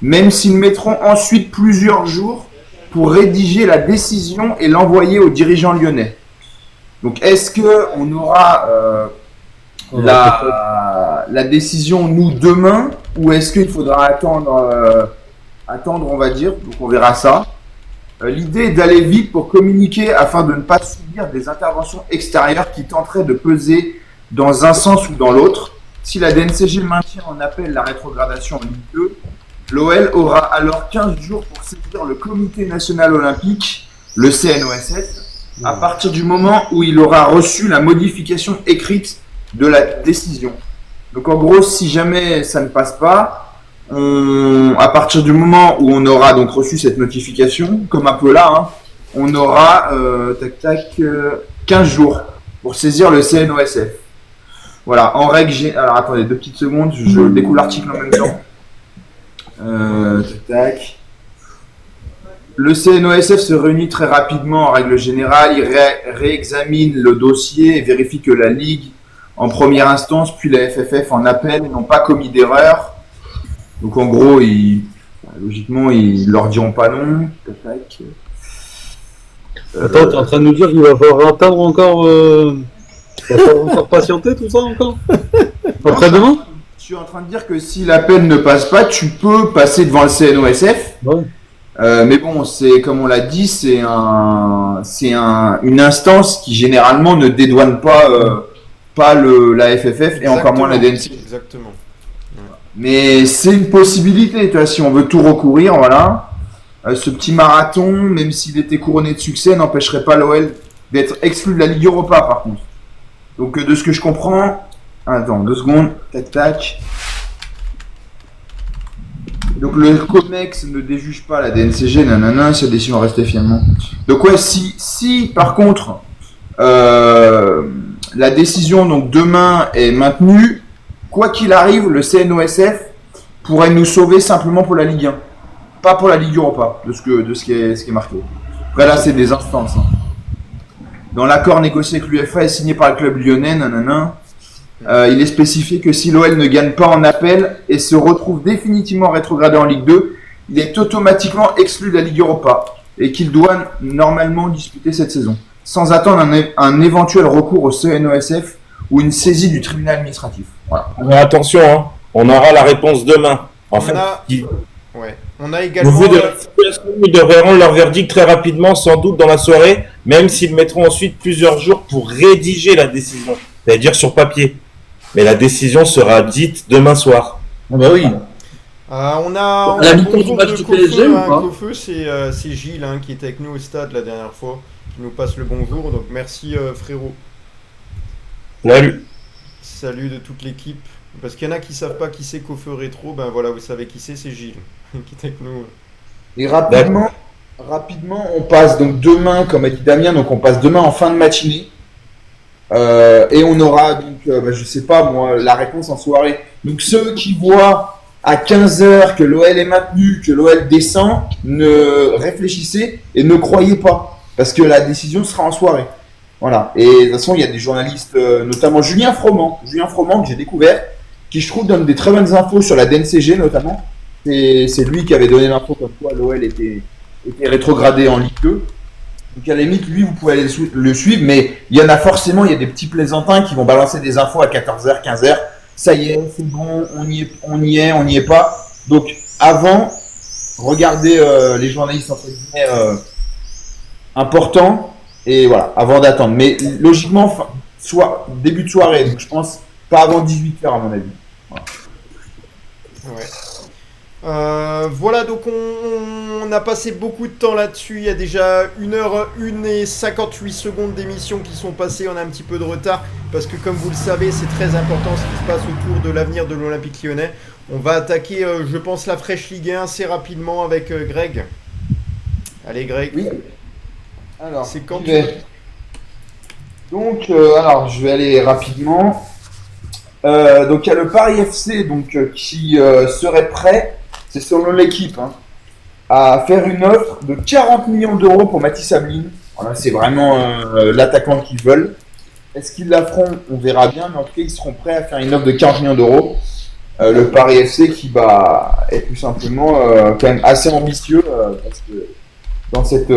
Speaker 7: Même s'ils mettront ensuite plusieurs jours pour rédiger la décision et l'envoyer aux dirigeants lyonnais. Donc est-ce que on aura la décision nous demain, ou est-ce qu'il faudra attendre, on va dire, donc on verra ça. L'idée est d'aller vite pour communiquer afin de ne pas subir des interventions extérieures qui tenteraient de peser dans un sens ou dans l'autre. Si la DNCG maintient en appel la rétrogradation en Ligue 2, l'OL aura alors 15 jours pour saisir le Comité national olympique, le CNOSF, à partir du moment où il aura reçu la modification écrite de la décision. Donc en gros, si jamais ça ne passe pas, à partir du moment où on aura donc reçu cette notification, comme un peu là, hein, on aura 15 jours pour saisir le CNOSF. Voilà, en règle générale. Alors attendez 2 petites secondes, je découle l'article en même temps. Le CNOSF se réunit très rapidement en règle générale, il réexamine le dossier et vérifie que la Ligue en première instance puis la FFF en appel n'ont pas commis d'erreur. Donc en gros, logiquement, ils leur diront pas non.
Speaker 3: Attends, tu es en train de nous dire qu'il va falloir attendre encore, il va falloir encore patienter tout ça encore après-demain?
Speaker 7: Je suis en train de dire que si l'appel ne passe pas, tu peux passer devant le CNOSF.
Speaker 3: Ouais.
Speaker 7: Mais bon, c'est comme on l'a dit, c'est une instance qui généralement ne dédouane pas la FFF et encore moins la DNC.
Speaker 2: Exactement.
Speaker 7: Mais c'est une possibilité, tu vois, si on veut tout recourir, voilà. Ce petit marathon, même s'il était couronné de succès, n'empêcherait pas l'OL d'être exclu de la Ligue Europa, par contre. Donc, de ce que je comprends, attends, 2 secondes, tac. Donc, le COMEX ne déjuge pas la DNCG, nanana, si la décision restait finalement. Donc, ouais, si par contre, la décision, donc, demain est maintenue, quoi qu'il arrive, le CNOSF pourrait nous sauver simplement pour la Ligue 1. Pas pour la Ligue Europa, de ce qui est marqué. Après là, c'est des instances. Hein. Dans l'accord négocié avec l'UEFA et signé par le club lyonnais, il est spécifié que si l'OL ne gagne pas en appel et se retrouve définitivement rétrogradé en Ligue 2, il est automatiquement exclu de la Ligue Europa et qu'il doit normalement disputer cette saison, sans attendre un éventuel recours au CNOSF ou une saisie du tribunal administratif. Voilà.
Speaker 5: Mais attention, hein, on aura la réponse demain.
Speaker 2: On a également.
Speaker 5: Au vu de la situation, ils devraient rendre leur verdict très rapidement, sans doute dans la soirée, même s'ils mettront ensuite plusieurs jours pour rédiger la décision, c'est-à-dire sur papier. Mais la décision sera dite demain soir.
Speaker 3: Ah bah oui.
Speaker 2: On a
Speaker 4: la
Speaker 2: un
Speaker 4: mi-temps du
Speaker 2: bonjour
Speaker 4: match
Speaker 2: de
Speaker 4: du
Speaker 2: Kofeu,
Speaker 4: PSG ou
Speaker 2: hein,
Speaker 4: pas
Speaker 2: Kofeu, c'est Gilles qui était avec nous au stade la dernière fois, qui nous passe le bonjour. Donc merci frérot.
Speaker 5: Salut.
Speaker 2: Salut de toute l'équipe. Parce qu'il y en a qui savent pas qui c'est Kofeu Rétro, ben voilà, vous savez qui c'est Gilles qui est avec nous.
Speaker 7: Et rapidement, on passe donc demain, comme a dit Damien, donc on passe demain en fin de matinée. Et on aura donc, je sais pas moi, la réponse en soirée. Donc ceux qui voient à 15h que l'OL est maintenu, que l'OL descend, ne réfléchissez et ne croyez pas. Parce que la décision sera en soirée. Voilà. Et de toute façon, il y a des journalistes, notamment Julien Froment que j'ai découvert, qui je trouve donne des très bonnes infos sur la DNCG notamment. C'est lui qui avait donné l'info comme quoi l'OL était rétrogradé en Ligue 2. Donc à la limite, lui, vous pouvez aller le suivre, mais il y en a forcément, il y a des petits plaisantins qui vont balancer des infos à 14h, 15h. Ça y est, c'est bon, on n'y est pas. Donc avant, regardez les journalistes entre guillemets importants et voilà, avant d'attendre. Mais logiquement, début de soirée, donc je pense pas avant 18h à mon avis. Voilà.
Speaker 2: Ouais. Voilà, donc on a passé beaucoup de temps là-dessus. Il y a déjà 1h01 et 58 secondes d'émission qui sont passées. On a un petit peu de retard parce que, comme vous le savez, c'est très important ce qui se passe autour de l'avenir de l'Olympique Lyonnais. On va attaquer, je pense, la fraîche Ligue 1 assez rapidement avec Greg. Allez, Greg.
Speaker 7: Oui. Alors,
Speaker 2: c'est quand
Speaker 7: donc, alors, je vais aller rapidement. Donc, il y a le Paris FC qui serait prêt, c'est selon l'équipe, à faire une offre de 40 millions d'euros pour Mathis Ablin. Voilà, c'est vraiment l'attaquant qu'ils veulent. Est-ce qu'ils la feront? On verra bien, mais en tout cas, ils seront prêts à faire une offre de 40 millions d'euros. Le Paris FC qui est tout simplement quand même assez ambitieux parce que dans cette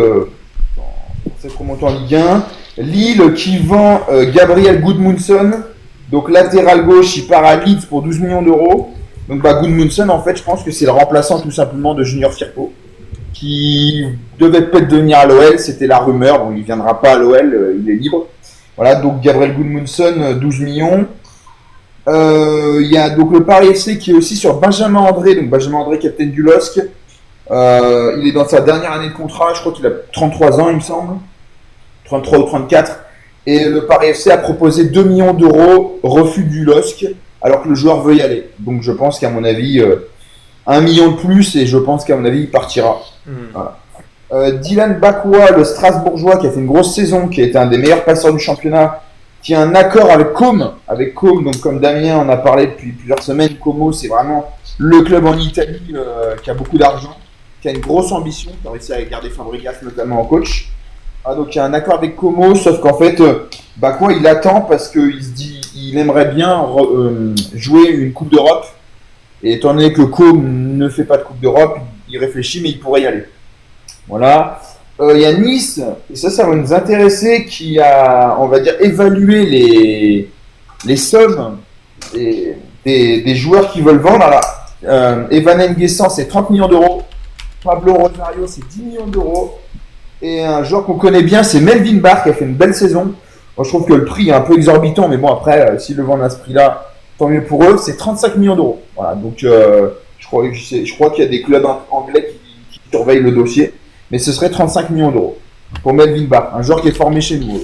Speaker 7: remontée en Ligue 1. Lille qui vend Gabriel Gudmundsson, donc latéral gauche, il part à Leeds pour 12 millions d'euros. Donc Gudmundsson, en fait, je pense que c'est le remplaçant tout simplement de Junior Firpo. qui devait peut-être devenir à l'OL, c'était la rumeur. Bon, il ne viendra pas à l'OL, il est libre. Voilà, donc Gabriel Gudmundsson, 12 millions. Il y a donc le Paris FC qui est aussi sur Benjamin André, donc Benjamin André, capitaine du LOSC. Il est dans sa dernière année de contrat, je crois qu'il a 33 ans, il me semble. 33 ou 34. Et le Paris FC a proposé 2 millions d'euros, refus du LOSC, alors que le joueur veut y aller. Donc je pense qu'à mon avis, 1 million de plus, et je pense qu'à mon avis, il partira. Voilà. Dylan Bakwa, le Strasbourgeois, qui a fait une grosse saison, qui a été un des meilleurs passeurs du championnat, qui a un accord avec Com. Donc comme Damien en a parlé depuis plusieurs semaines, Como, c'est vraiment le club en Italie qui a beaucoup d'argent, qui a une grosse ambition, qui a réussi à garder Fabregas notamment en coach. Donc il y a un accord avec Como, sauf qu'en fait, Bakwa, il attend parce qu'il se dit, il aimerait bien jouer une Coupe d'Europe. Et étant donné que Com ne fait pas de Coupe d'Europe, il réfléchit, mais il pourrait y aller. Voilà. Il y a Nice, et ça va nous intéresser, qui a, on va dire, évalué les sommes des joueurs qui veulent vendre. Alors, Evan Nguessan, c'est 30 millions d'euros. Pablo Rosario, c'est 10 millions d'euros. Et un joueur qu'on connaît bien, c'est Melvin Barr, qui a fait une belle saison. Moi, je trouve que le prix est un peu exorbitant, mais bon, après, s'ils le vendent à ce prix-là, tant mieux pour eux. C'est 35 millions d'euros. Voilà, donc je crois qu'il y a des clubs anglais qui surveillent le dossier. Mais ce serait 35 millions d'euros pour Melvin Barr, un joueur qui est formé chez nous.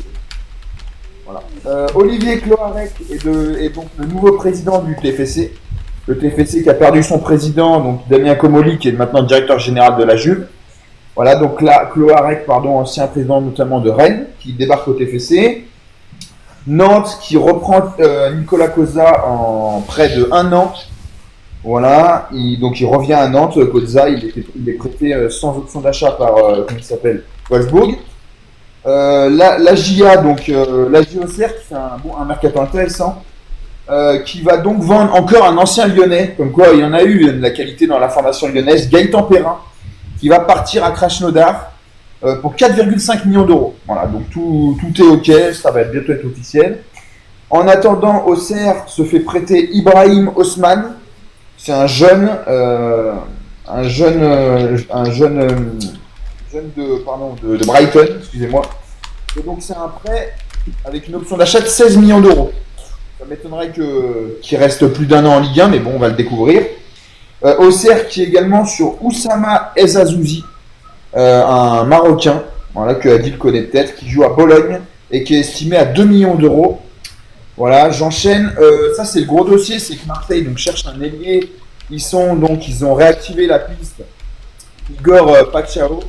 Speaker 7: Voilà. Olivier Cloarec est donc le nouveau président du TFC. Le TFC qui a perdu son président, donc Damien Comolli, qui est maintenant directeur général de la Juve. Voilà, donc là, Cloarec, ancien président notamment de Rennes, qui débarque au TFC. Nantes qui reprend Nicolas Cosa en près de 1 an. Voilà, donc il revient à Nantes. Cosa, il est prêté sans option d'achat par, comment il s'appelle, Wolfsburg. La GIA, donc la JOCR qui fait un mercato intéressant, qui va donc vendre encore un ancien lyonnais, comme quoi il y en a eu de la qualité dans la formation lyonnaise, Gaëtan Perrin, qui va partir à Krasnodar pour 4,5 millions d'euros. Voilà, donc tout est ok, ça va bientôt être officiel. En attendant, Auxerre se fait prêter Ibrahim Osman. C'est un jeune de Brighton, excusez-moi. Et donc c'est un prêt avec une option d'achat de 16 millions d'euros. Ça m'étonnerait qu'il reste plus d'1 an en Ligue 1, mais bon, on va le découvrir. Auxerre qui est également sur Oussama Ezazouzi, un Marocain, voilà, que Adil connaît peut-être, qui joue à Bologne et qui est estimé à 2 millions d'euros. Voilà, j'enchaîne. Ça, c'est le gros dossier, c'est que Marseille donc, cherche un ailier. Ils ont réactivé la piste Igor Pacquiao.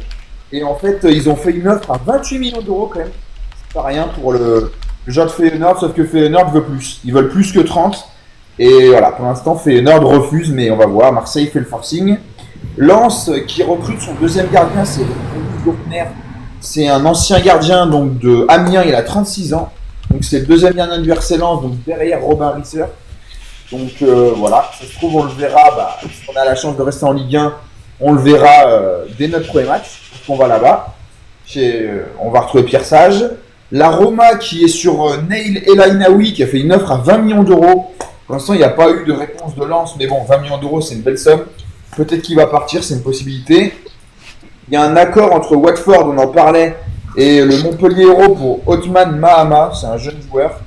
Speaker 7: Et en fait, ils ont fait une offre à 28 millions d'euros quand même. C'est pas rien pour le joueur de Feyenoord, sauf que Feyenoord veut plus. Ils veulent plus que 30. Et voilà, pour l'instant, Feyenoord refuse, mais on va voir. Marseille fait le forcing. Lens, qui recrute son deuxième gardien, c'est Gourtner. C'est un ancien gardien donc, de Amiens, il a 36 ans. Donc c'est le deuxième gardien du RC Lens, donc derrière Robin Risser. Donc voilà, ça se trouve on le verra, si on a la chance de rester en Ligue 1, on le verra dès notre premier match, parce qu'on va là-bas. On va retrouver Pierre Sage. La Roma qui est sur Neil Elainaoui, qui a fait une offre à 20 millions d'euros. Pour l'instant, il n'y a pas eu de réponse de Lens, mais bon, 20 millions d'euros, c'est une belle somme. Peut-être qu'il va partir, c'est une possibilité. Il y a un accord entre Watford, on en parlait, et le Montpellier Hérault pour Othman Mahama, c'est un jeune joueur.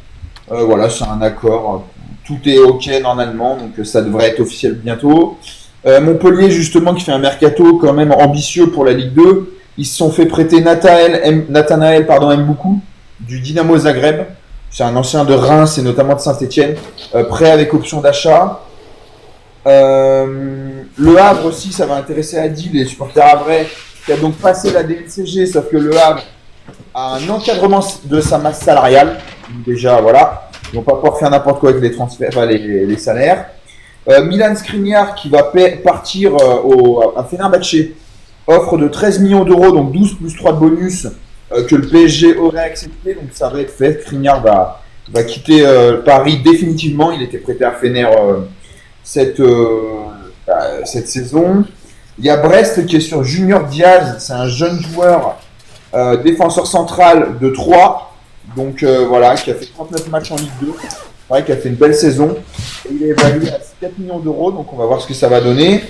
Speaker 7: Voilà, c'est un accord. Tout est ok normalement, donc ça devrait être officiel bientôt. Montpellier, justement, qui fait un mercato quand même ambitieux pour la Ligue 2. Ils se sont fait prêter Nathanaël Mboukou du Dynamo Zagreb. C'est un ancien de Reims et notamment de Saint-Etienne. Prêt avec option d'achat. Le Havre aussi, ça va intéresser Adil, les supporters havrais, qui a donc passé la DNCG, sauf que le Havre a un encadrement de sa masse salariale. Déjà, voilà. Ils vont pas pouvoir faire n'importe quoi avec les transferts, enfin les salaires. Milan Skriniar qui va partir à Fenerbahçe. Offre de 13 millions d'euros, donc 12 plus 3 de bonus que le PSG aurait accepté. Donc ça va être fait. Skriniar va quitter Paris définitivement. Il était prêté à Fener cette saison. Il y a Brest qui est sur Junior Diaz. C'est un jeune joueur défenseur central de 3. Donc voilà, qui a fait 39 matchs en Ligue 2. Qui a fait une belle saison. Et il est évalué à 4 millions d'euros. Donc on va voir ce que ça va donner.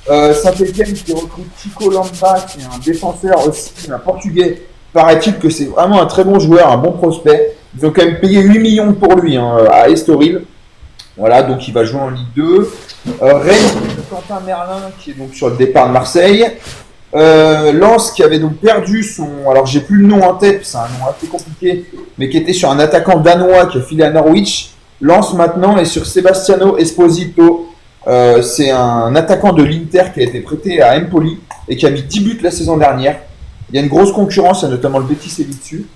Speaker 7: Saint-Etienne qui recrute Chico Lamba, qui est un défenseur aussi, un portugais. Paraît-il que c'est vraiment un très bon joueur, un bon prospect. Ils ont quand même payé 8 millions pour lui à Estoril. Voilà, donc il va jouer en Ligue 2. Rennes, Quentin Merlin, qui est donc sur le départ de Marseille. Lens, qui avait donc perdu son... Alors j'ai plus le nom en tête, c'est un nom assez compliqué, mais qui était sur un attaquant danois qui a filé à Norwich. Lens maintenant est sur Sebastiano Esposito. C'est un attaquant de l'Inter qui a été prêté à Empoli et qui a mis 10 buts la saison dernière. Il y a une grosse concurrence, il y a notamment le Betis et dessus.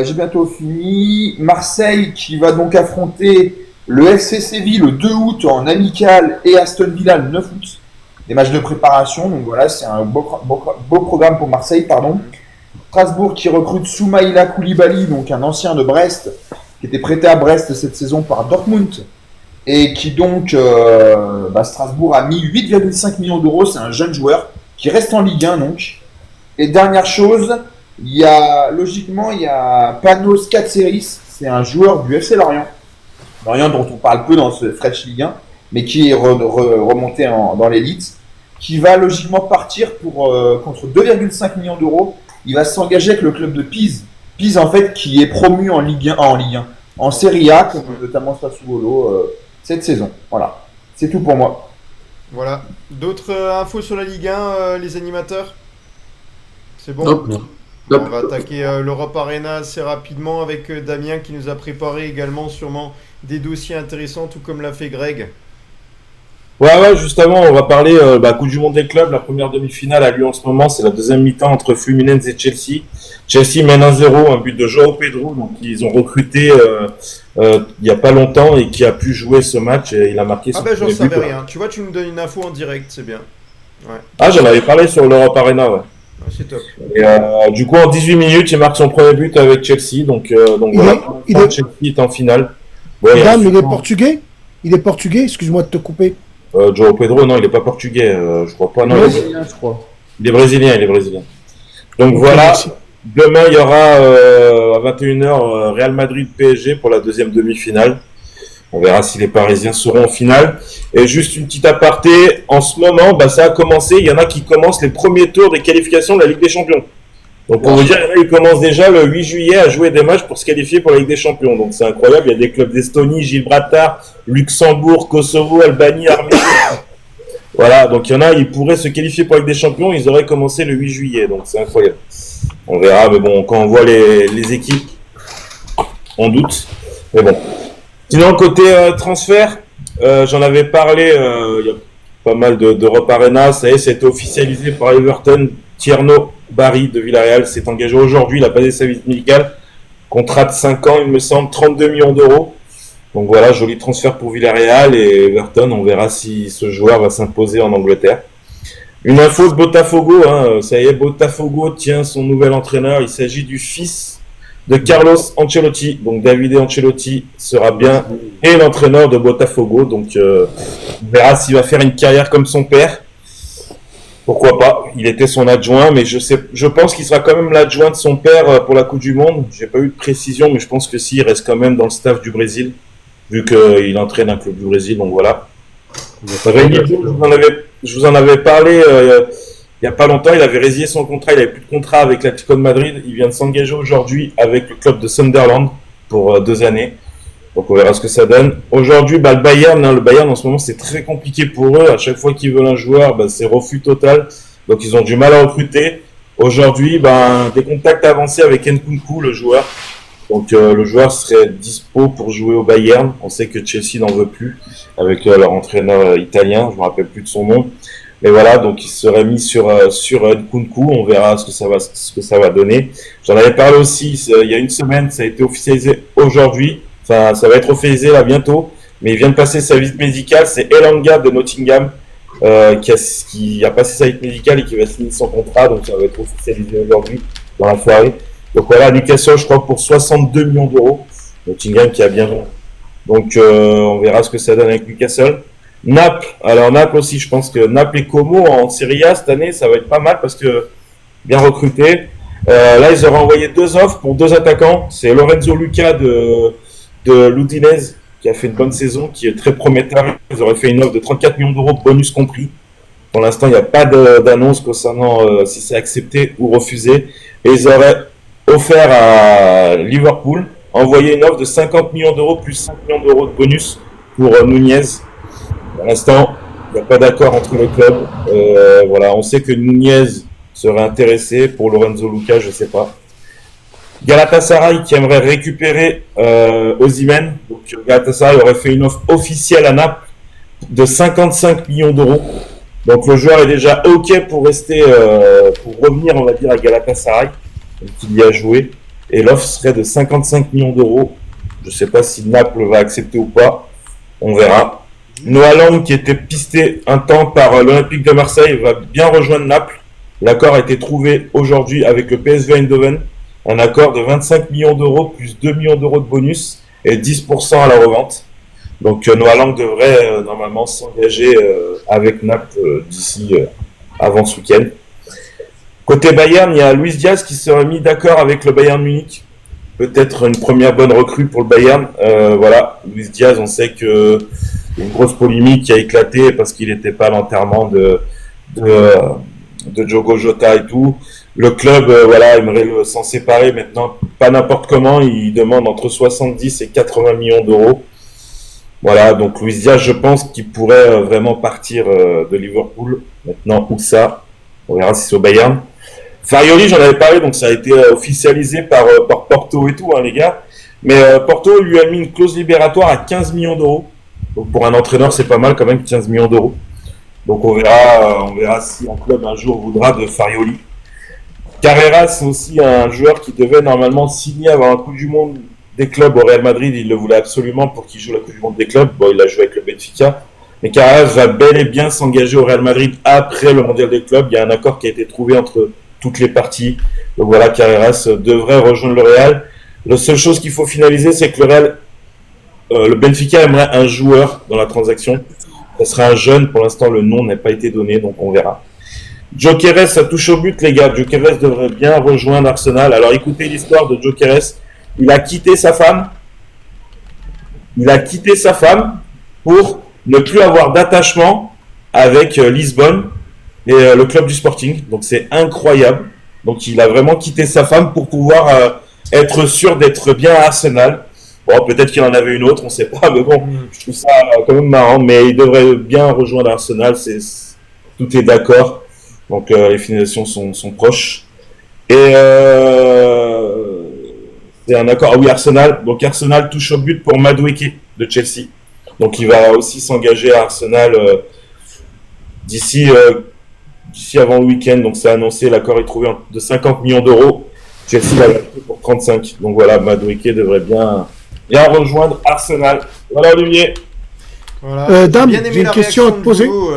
Speaker 7: J'ai bientôt fini. Marseille qui va donc affronter le FC Séville le 2 août en amical et Aston Villa le 9 août. Des matchs de préparation, donc voilà, c'est un beau programme pour Marseille, pardon. Strasbourg qui recrute Soumaïla Koulibaly, donc un ancien de Brest, qui était prêté à Brest cette saison par Dortmund. Et qui donc, Strasbourg a mis 8,5 millions d'euros, c'est un jeune joueur qui reste en Ligue 1 donc. Et dernière chose, il y a Panos Katseris, c'est un joueur du FC Lorient. Lorient dont on parle peu dans ce French Ligue 1, mais qui est remonté dans l'élite, qui va logiquement partir contre 2,5 millions d'euros. Il va s'engager avec le club de Pise. Pise en fait qui est promu en Ligue 1, en Serie A, comme notamment Sassuolo cette saison. Voilà, c'est tout pour moi.
Speaker 2: Voilà. D'autres infos sur la Ligue 1, les animateurs? C'est bon?
Speaker 4: Hop.
Speaker 2: On va attaquer l'Europe Arena assez rapidement avec Damien qui nous a préparé également sûrement des dossiers intéressants, tout comme l'a fait Greg.
Speaker 5: Ouais, justement, on va parler Coupe du Monde des clubs. La première demi-finale a lieu en ce moment. C'est la deuxième mi-temps entre Fluminense et Chelsea. Chelsea mène 1-0, un but de João Pedro. Donc, ils ont recruté il n'y a pas longtemps et qui a pu jouer ce match. Et il a marqué son
Speaker 2: j'en
Speaker 5: premier
Speaker 2: savais
Speaker 5: but.
Speaker 2: rien. Tu vois, tu nous donnes une info en direct, c'est bien. Ouais.
Speaker 5: Ah, j'en avais parlé sur l'Europe Arena, ouais.
Speaker 2: Ah, c'est top.
Speaker 5: Et du coup, en 18 minutes, il marque son premier but avec Chelsea. Donc voilà, Chelsea est en finale. Bon,
Speaker 6: Dame, il est portugais? Il est portugais, excuse-moi de te couper.
Speaker 5: João Pedro, non, il n'est pas portugais, je crois pas. Non,
Speaker 6: Brésilien, je crois.
Speaker 5: Il est brésilien. Donc voilà,
Speaker 6: merci.
Speaker 5: demain il y aura à 21h Real Madrid PSG pour la deuxième demi-finale. On verra si les Parisiens seront en finale. Et juste une petite aparté, en ce moment, ça a commencé, il y en a qui commencent les premiers tours des qualifications de la Ligue des Champions. Donc pour vous dire, ils commencent déjà le 8 juillet à jouer des matchs pour se qualifier pour la Ligue des Champions. Donc c'est incroyable, il y a des clubs d'Estonie, Gibraltar, Luxembourg, Kosovo, Albanie, Arménie. Voilà, donc il y en a, ils pourraient se qualifier pour la Ligue des Champions, ils auraient commencé le 8 juillet, donc c'est incroyable. On verra, mais bon, quand on voit les équipes, on doute. Mais bon. Sinon, côté transfert, j'en avais parlé, il y a pas mal d'Europe Arena, ça y est, c'était officialisé par Everton. Tierno Barry de Villarreal s'est engagé aujourd'hui, il a passé sa visite médicale. Contrat de 5 ans, il me semble, 32 millions d'euros. Donc voilà, joli transfert pour Villarreal et Everton. On verra si ce joueur va s'imposer en Angleterre. Une info de Botafogo, ça y est, Botafogo tient son nouvel entraîneur. Il s'agit du fils de Carlos Ancelotti. Donc Davide Ancelotti sera bien et l'entraîneur de Botafogo. Donc on verra s'il va faire une carrière comme son père. Pourquoi pas? Il était son adjoint, mais je pense qu'il sera quand même l'adjoint de son père pour la Coupe du Monde. J'ai pas eu de précision, mais je pense que si, il reste quand même dans le staff du Brésil, vu qu'il entraîne un club du Brésil, donc voilà. Je vous en avais parlé il y a pas longtemps, il avait résilié son contrat, il avait plus de contrat avec l'Atlético de Madrid, il vient de s'engager aujourd'hui avec le club de Sunderland pour 2 années. Donc on verra ce que ça donne. Aujourd'hui, le Bayern en ce moment c'est très compliqué pour eux. À chaque fois qu'ils veulent un joueur, c'est refus total. Donc ils ont du mal à recruter. Aujourd'hui, des contacts avancés avec Nkunku, le joueur. Donc le joueur serait dispo pour jouer au Bayern. On sait que Chelsea n'en veut plus avec leur entraîneur italien. Je me rappelle plus de son nom. Mais voilà, donc il serait mis sur Nkunku. On verra ce que ça va donner. J'en avais parlé aussi il y a une semaine. Ça a été officialisé aujourd'hui. Enfin, ça va être officialisé là bientôt, mais il vient de passer sa visite médicale. C'est Elanga de Nottingham qui a passé sa visite médicale et qui va signer son contrat. Donc ça va être officialisé aujourd'hui dans la soirée. Donc voilà, Newcastle, je crois, pour 62 millions d'euros. Nottingham qui a bien vendu. Donc on verra ce que ça donne avec Newcastle. Naples, alors Naples aussi, je pense que Naples et Como en Serie A cette année, ça va être pas mal parce que bien recruté. Là, ils auraient envoyé 2 offres pour 2 attaquants. C'est Lorenzo Luca de l'Udinese qui a fait une bonne saison, qui est très prometteur. Ils auraient fait une offre de 34 millions d'euros, bonus compris. Pour l'instant, il n'y a pas d'annonce concernant si c'est accepté ou refusé. Et ils auraient offert à Liverpool, envoyé une offre de 50 millions d'euros plus 5 millions d'euros de bonus pour Nunez. Pour l'instant, il n'y a pas d'accord entre les clubs. Voilà, on sait que Nunez serait intéressé. Pour Lorenzo Luca, je ne sais pas. Galatasaray qui aimerait récupérer Osimhen. Donc Galatasaray aurait fait une offre officielle à Naples de 55 millions d'euros. Donc le joueur est déjà OK pour rester, pour revenir, on va dire, à Galatasaray, qu'il y a joué. Et l'offre serait de 55 millions d'euros. Je ne sais pas si Naples va accepter ou pas. On verra. Noah Lang, qui était pisté un temps par l'Olympique de Marseille, va bien rejoindre Naples. L'accord a été trouvé aujourd'hui avec le PSV Eindhoven. Un accord de 25 millions d'euros plus 2 millions d'euros de bonus et 10% à la revente. Donc Noah Lang devrait normalement s'engager avec Naples d'ici avant ce week-end. Côté Bayern, il y a Luis Diaz qui serait mis d'accord avec le Bayern Munich. Peut-être une première bonne recrue pour le Bayern. Voilà, Luis Diaz, on sait que une grosse polémique qui a éclaté parce qu'il n'était pas à l'enterrement de Diogo Jota et tout. Le club, voilà, aimerait s'en séparer maintenant, pas n'importe comment. Il demande entre 70 et 80 millions d'euros. Voilà, donc Luis Diaz, je pense qu'il pourrait vraiment partir de Liverpool. Maintenant, où ça? On verra si c'est au Bayern. Farioli, j'en avais parlé, donc ça a été officialisé par Porto et tout, hein, les gars. Mais Porto lui a mis une clause libératoire à 15 millions d'euros. Donc pour un entraîneur, c'est pas mal quand même, 15 millions d'euros. Donc on verra si un club un jour voudra de Farioli. Carreras, c'est aussi un joueur qui devait normalement signer avant la Coupe du Monde des clubs au Real Madrid. Il le voulait absolument pour qu'il joue la Coupe du Monde des clubs. Bon, il a joué avec le Benfica. Mais Carreras va bel et bien s'engager au Real Madrid après le Mondial des clubs. Il y a un accord qui a été trouvé entre toutes les parties. Donc voilà, Carreras devrait rejoindre le Real. La seule chose qu'il faut finaliser, c'est que le Real, le Benfica aimerait un joueur dans la transaction. Ça sera un jeune. Pour l'instant, le nom n'a pas été donné, donc on verra. Gyökeres, ça touche au but, les gars. Gyökeres devrait bien rejoindre Arsenal. Alors écoutez l'histoire de Gyökeres. Il a quitté sa femme. Pour ne plus avoir d'attachement avec Lisbonne et le club du Sporting. Donc c'est incroyable. Donc il a vraiment quitté sa femme pour pouvoir être sûr d'être bien à Arsenal. Bon, peut-être qu'il en avait une autre, on ne sait pas, mais bon, je trouve ça quand même marrant. Mais il devrait bien rejoindre Arsenal. Tout est d'accord. Donc les finalisations sont proches. Et c'est un accord. Ah oui, Arsenal. Donc Arsenal touche au but pour Madueke de Chelsea. Donc il va aussi s'engager à Arsenal d'ici avant le week-end. Donc c'est annoncé, l'accord est trouvé de 50 millions d'euros. Chelsea l'a acheté pour 35. Donc voilà, Madueke devrait bien rejoindre Arsenal. Voilà, Olivier.
Speaker 2: Voilà.
Speaker 6: Dame,
Speaker 2: Bien aimé
Speaker 6: j'ai une
Speaker 2: la
Speaker 6: question à te
Speaker 2: réaction de
Speaker 6: poser.
Speaker 2: Hugo,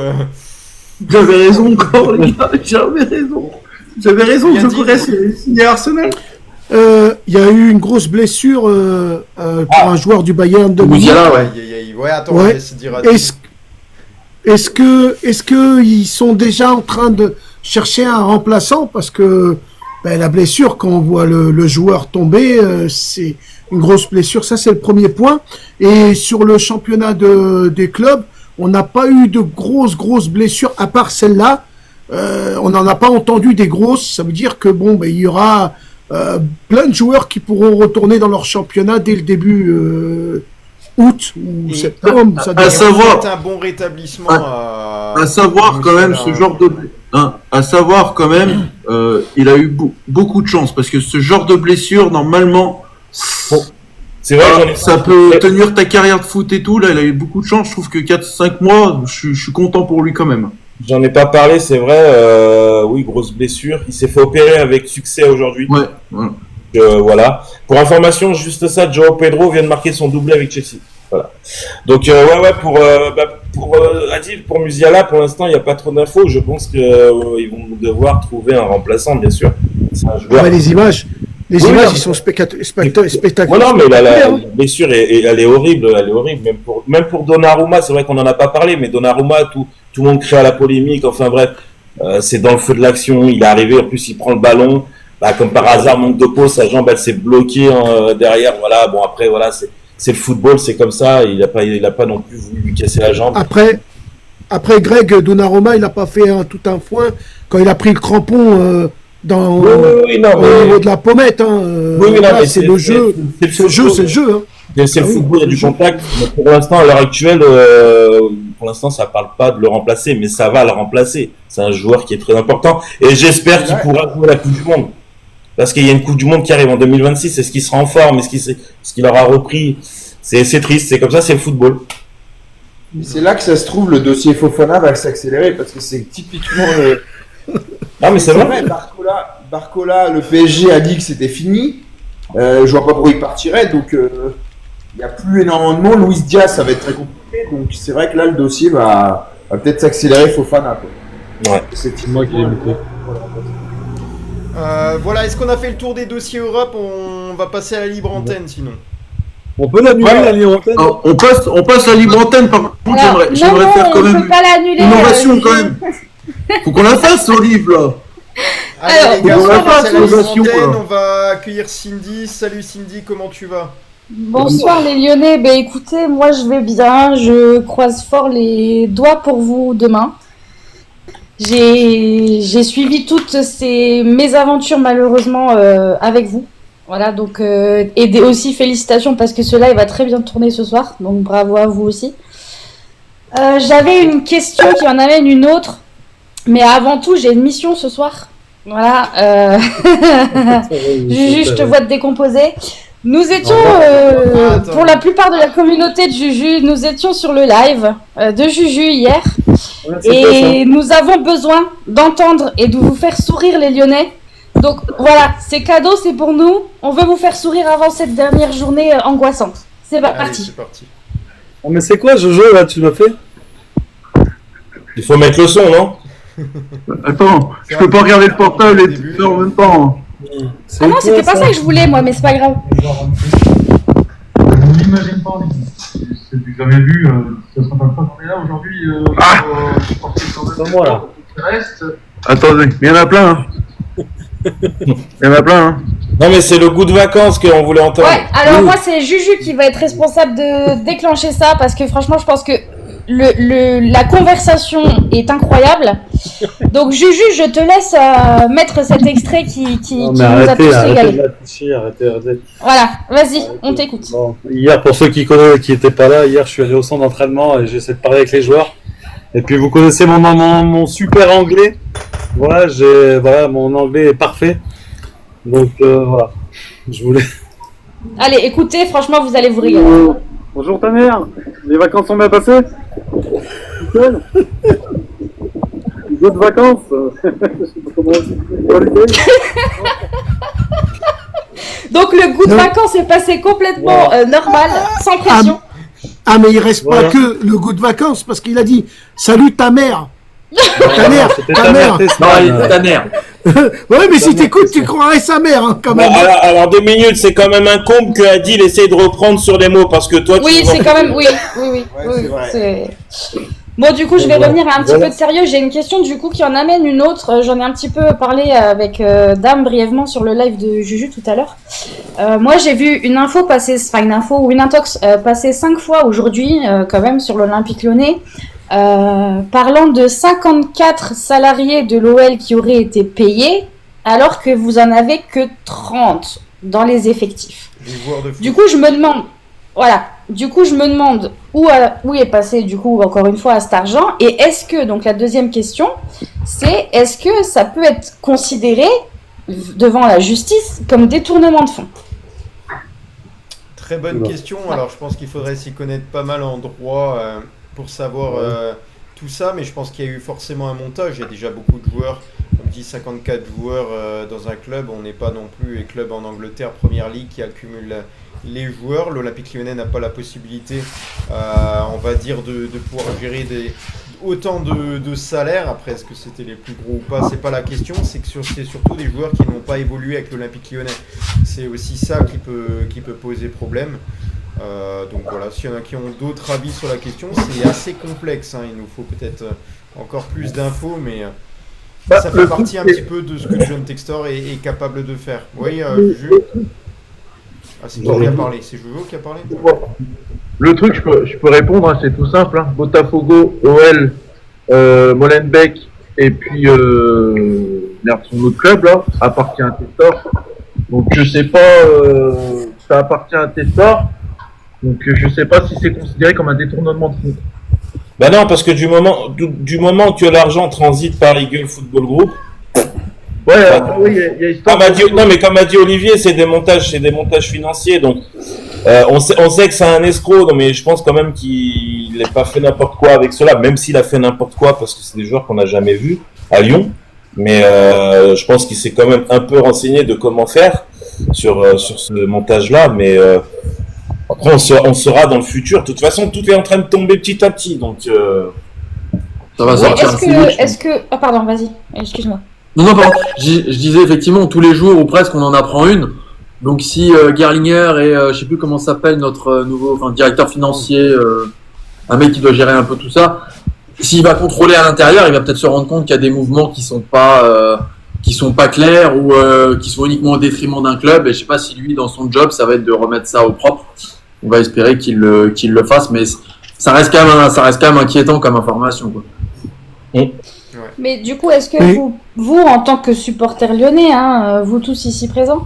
Speaker 8: J'avais raison encore, les gars. J'avais raison.
Speaker 2: Bien
Speaker 8: Je
Speaker 2: dit.
Speaker 8: pourrais signer à Arsenal.
Speaker 6: Il y a eu une grosse blessure pour un joueur du Bayern de Munich.
Speaker 8: Musiala, ouais.
Speaker 2: Ouais, attends,
Speaker 6: Ouais.
Speaker 2: on laisse dire à
Speaker 6: Est-ce que ils sont déjà en train de chercher un remplaçant parce que la blessure, quand on voit le joueur tomber, c'est une grosse blessure. Ça, c'est le premier point. Et sur le championnat des clubs, on n'a pas eu de grosses blessures à part celle-là. On n'en a pas entendu des grosses. Ça veut dire que il y aura plein de joueurs qui pourront retourner dans leur championnat dès le début août ou
Speaker 2: Et
Speaker 6: septembre. Ça
Speaker 8: à
Speaker 6: dépend.
Speaker 8: savoir-
Speaker 2: C'est un bon rétablissement
Speaker 8: À savoir quand même ce genre de il a eu beaucoup de chance parce que ce genre de blessure normalement
Speaker 5: C'est vrai que j'en ai
Speaker 8: ça peut tenir ta carrière de foot et tout. Là, il a eu beaucoup de chance. Je trouve que 4-5 mois, je suis content pour lui quand même.
Speaker 5: J'en ai pas parlé, c'est vrai. Oui, grosse blessure. Il s'est fait opérer avec succès aujourd'hui.
Speaker 8: Ouais. Voilà.
Speaker 5: Voilà. Pour information, juste ça, Joao Pedro vient de marquer son doublé avec Chelsea. Voilà. Donc pour Musiala, pour l'instant, il n'y a pas trop d'infos. Je pense que ils vont devoir trouver un remplaçant, bien sûr. C'est un joueur.
Speaker 6: Les images,
Speaker 5: Oui, non,
Speaker 6: ils sont spectaculaires.
Speaker 5: Non, mais la blessure, elle est horrible. Elle est horrible. Même pour Donnarumma, c'est vrai qu'on n'en a pas parlé, mais Donnarumma, tout le monde crée à la polémique. Enfin bref, c'est dans le feu de l'action. Il est arrivé, en plus, il prend le ballon. Comme par hasard, manque de peau, sa jambe, elle s'est bloquée derrière. Voilà. Bon, après, voilà, c'est le football, c'est comme ça. Il a pas non plus voulu lui casser la jambe.
Speaker 6: Après, après Greg Donnarumma, il n'a pas fait tout un foin quand il a pris le crampon
Speaker 5: Oui, non,
Speaker 6: au
Speaker 5: mais...
Speaker 6: niveau de la pommette.
Speaker 5: mais
Speaker 6: c'est le jeu. C'est le jeu, c'est le jeu. Hein.
Speaker 5: C'est le football, il y a du contact. Mais pour l'instant, à l'heure actuelle, pour l'instant, ça parle pas de le remplacer, mais ça va le remplacer. C'est un joueur qui est très important. Et j'espère qu'il pourra jouer la Coupe du Monde. Parce qu'il y a une Coupe du Monde qui arrive en 2026. Est-ce qu'il sera en forme? Est-ce qu'il aura repris? C'est triste. C'est comme ça, c'est le football.
Speaker 7: C'est là que ça se trouve, le dossier Fofana va s'accélérer parce que c'est typiquement.
Speaker 5: Ah, mais c'est vrai.
Speaker 7: Barcola, le PSG a dit que c'était fini. Je vois pas pourquoi il partirait, donc il n'y a plus énormément de monde. Luis Diaz, ça va être très compliqué, donc c'est vrai que là, le dossier va peut-être s'accélérer. Fofana, quoi.
Speaker 5: Ouais.
Speaker 7: C'est moi qui l'ai muté.
Speaker 2: Voilà, est-ce qu'on a fait le tour des dossiers Europe? On va passer à la libre antenne sinon.
Speaker 3: On peut l'annuler, la libre antenne.
Speaker 8: On passe la libre antenne, par contre, j'aimerais faire quand même une innovation quand même. Faut qu'on la fasse, Olive, là.
Speaker 2: Allez les gars, on va passer à la libre
Speaker 8: innovation,
Speaker 2: antenne,
Speaker 8: quoi.
Speaker 2: on va accueillir Cindy. Salut Cindy, comment tu vas?
Speaker 9: Bonsoir les Lyonnais, écoutez, moi je vais bien, je croise fort les doigts pour vous demain. J'ai suivi toutes ces mésaventures malheureusement avec vous. Voilà, donc et aussi félicitations parce que ce live va très bien tourner ce soir, donc bravo à vous aussi. J'avais une question qui en amène une autre, mais avant tout j'ai une mission ce soir. Voilà, Juju, je te vois te décomposer. Nous étions, pour la plupart de la communauté de Juju, nous étions sur le live de Juju hier. Et nous avons besoin d'entendre et de vous faire sourire les Lyonnais. Donc voilà, c'est cadeau, c'est pour nous. On veut vous faire sourire avant cette dernière journée angoissante. C'est parti.
Speaker 2: C'est parti.
Speaker 3: Oh, mais c'est quoi Jojo là, tu l'as fait?
Speaker 5: Il faut mettre le son, non?
Speaker 8: Attends, je peux pas regarder le portable et tout faire en même temps.
Speaker 9: Ah non, c'était pas ça que je voulais moi, mais c'est pas grave.
Speaker 10: Je n'imagine pas, c'est du jamais vu, ça sera pas qu'on est là aujourd'hui.
Speaker 3: C'est moi là.
Speaker 8: Attendez, il y en a plein. Hein. Il y en a plein. Hein.
Speaker 5: Non, mais c'est le goût de vacances qu'on voulait entendre.
Speaker 9: Ouais, alors moi c'est Juju qui va être responsable de déclencher ça parce que franchement je pense que la conversation est incroyable. Donc Juju, je te laisse mettre cet extrait qui nous a tous régalé.
Speaker 3: Arrêtez.
Speaker 9: Voilà, vas-y, on t'écoute.
Speaker 3: Bon, hier, pour ceux qui n'étaient pas là, hier je suis allé au centre d'entraînement et j'essaie de parler avec les joueurs. Et puis vous connaissez mon super anglais. Voilà, mon anglais est parfait. Donc voilà, je voulais...
Speaker 9: Allez, écoutez, franchement, vous allez vous régaler.
Speaker 3: Bonjour ta mère, les vacances sont bien passées? Nickel. D'autres vacances? Je sais pas comment on dit.
Speaker 9: Donc le goût de vacances est passé complètement normal, sans pression.
Speaker 6: Ah mais il reste pas que le goût de vacances parce qu'il a dit salut ta mère. Ta mère.
Speaker 4: Non, il est ta mère.
Speaker 6: Ouais, mais si t'écoutes, tu croirais sa mère, hein, quand même.
Speaker 5: Alors 2 minutes, c'est quand même un comble que Adil essaye de reprendre sur les mots parce que toi,
Speaker 9: oui, c'est quand même, oui. Bon, du coup, je vais revenir à un petit peu de sérieux. J'ai une question, du coup, qui en amène une autre. J'en ai un petit peu parlé avec Dame brièvement sur le live de Juju tout à l'heure. Moi, j'ai vu une info passer, enfin une info ou une intox passer 5 fois aujourd'hui, quand même, sur l'Olympique Lyonnais. Parlant de 54 salariés de l'OL qui auraient été payés, alors que vous en avez que 30 dans les effectifs. Du coup, je me demande, où est passé, du coup, encore une fois, cet argent, et est-ce que, donc la deuxième question, c'est, est-ce que ça peut être considéré, devant la justice, comme détournement de fonds?
Speaker 2: Très bonne question, alors je pense qu'il faudrait s'y connaître pas mal en droit pour savoir tout ça, mais je pense qu'il y a eu forcément un montage. Il y a déjà beaucoup de joueurs, comme dit 54 joueurs dans un club. On n'est pas non plus les clubs en Angleterre, Première Ligue, qui accumulent les joueurs. L'Olympique Lyonnais n'a pas la possibilité, on va dire, de pouvoir gérer autant de salaires. Après, est-ce que c'était les plus gros ou pas, c'est pas la question. C'est que c'est surtout des joueurs qui n'ont pas évolué avec l'Olympique Lyonnais. C'est aussi ça qui peut poser problème. Donc voilà, s'il y en a qui ont d'autres avis sur la question, c'est assez complexe, hein. Il nous faut peut-être encore plus d'infos, mais ça fait partie un petit peu de ce que John Textor est capable de faire. Oui, Juju. Ah, c'est qui a parlé? C'est Jojo qui a parlé?
Speaker 8: Le truc, je peux répondre, hein, c'est tout simple. Hein. Botafogo, OL, Molenbeek et puis son autre club là appartient à Testor. Donc je sais pas, ça appartient à Testor. Donc je sais pas si c'est considéré comme un détournement de fonds.
Speaker 5: Ben non, parce que du moment que l'argent transite par Eagle Football Group.
Speaker 8: Ouais, oui, il y a histoire.
Speaker 5: Comme a dit Olivier, c'est des montages financiers. Donc, on sait que c'est un escroc, non, mais je pense quand même qu'il n'a pas fait n'importe quoi avec cela, même s'il a fait n'importe quoi, parce que c'est des joueurs qu'on n'a jamais vus à Lyon. Mais je pense qu'il s'est quand même un peu renseigné de comment faire sur ce montage-là. Mais après, on saura dans le futur. De toute façon, tout est en train de tomber petit à petit. Donc,
Speaker 4: ça va sortir.
Speaker 9: Ah, pardon, vas-y, excuse-moi.
Speaker 4: Non, pardon. Je disais effectivement, tous les jours ou presque, on en apprend une. Donc si Gerlinger et je sais plus comment s'appelle notre nouveau directeur financier, un mec qui doit gérer un peu tout ça, s'il va contrôler à l'intérieur, il va peut-être se rendre compte qu'il y a des mouvements qui sont pas clairs ou qui sont uniquement au détriment d'un club. Et je sais pas si lui, dans son job, ça va être de remettre ça au propre. On va espérer qu'il le fasse, mais ça reste quand même inquiétant comme information, quoi.
Speaker 9: Mais du coup, est-ce que vous, en tant que supporter lyonnais, vous tous ici présents,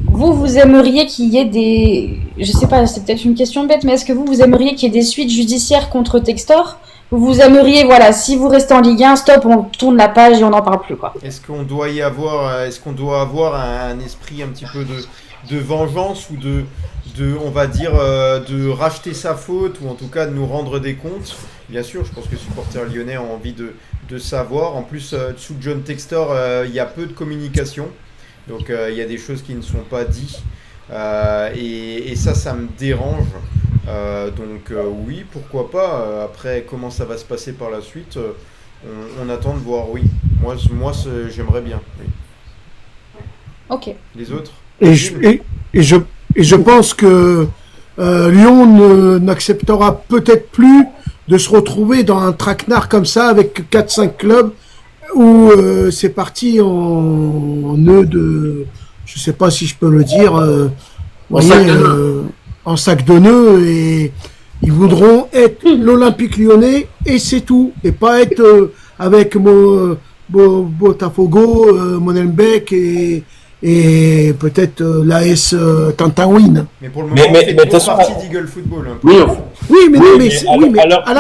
Speaker 9: vous aimeriez qu'il y ait des... Je sais pas, c'est peut-être une question bête, mais est-ce que vous aimeriez qu'il y ait des suites judiciaires contre Textor ? Ou vous aimeriez, voilà, si vous restez en Ligue 1, stop, on tourne la page et on n'en parle plus, quoi.
Speaker 2: Est-ce qu'on doit avoir un esprit un petit peu de vengeance ou de on va dire, de racheter sa faute ou en tout cas de nous rendre des comptes ? Bien sûr, je pense que les supporters lyonnais ont envie de savoir. En plus, sous John Textor, il y a peu de communication. Donc, il y a des choses qui ne sont pas dites. Et ça me dérange. Donc, oui, pourquoi pas. Après, comment ça va se passer par la suite, on attend de voir, oui. Moi j'aimerais bien, oui.
Speaker 9: Ok.
Speaker 2: Les autres ?
Speaker 6: Et je pense que Lyon n'acceptera peut-être plus de se retrouver dans un traquenard comme ça avec 4-5 clubs où c'est parti en nœud de, je sais pas si je peux le dire, en sac de nœuds, et ils voudront être l'Olympique Lyonnais et c'est tout, et pas être avec Botafogo, Molenbeek et peut-être l'AS Tintawin.
Speaker 2: Mais pour le moment, on fait trop partie d'Eagle Football.
Speaker 6: Oui, mais à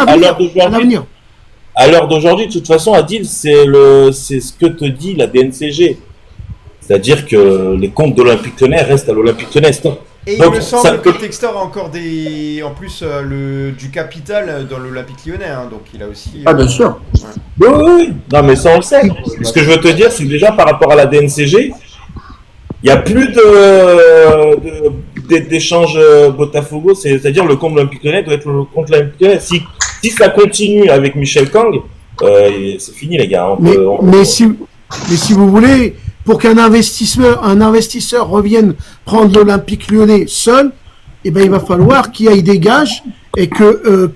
Speaker 6: l'avenir.
Speaker 5: À l'heure d'aujourd'hui, de toute façon, Adil, c'est ce que te dit la DNCG. C'est-à-dire que les comptes d'Olympique Lyonnais restent à l'Olympique Lyonnais.
Speaker 2: Et il me semble que Textor a encore en plus du capital dans l'Olympique Lyonnais, donc il a aussi...
Speaker 4: Ah, bien sûr.
Speaker 5: Oui. Non, mais ça, on le sait. Ce que je veux te dire, c'est que déjà, par rapport à la DNCG, il n'y a plus d'échange Botafogo, c'est-à-dire le compte de l'Olympique Lyonnais doit être le compte de l'Olympique Lyonnais. Si ça continue avec Michel Kang, c'est fini, les gars.
Speaker 6: Mais si vous voulez, pour qu'un investisseur revienne prendre l'Olympique Lyonnais seul, eh ben, il va falloir qu'il y ait des gages et que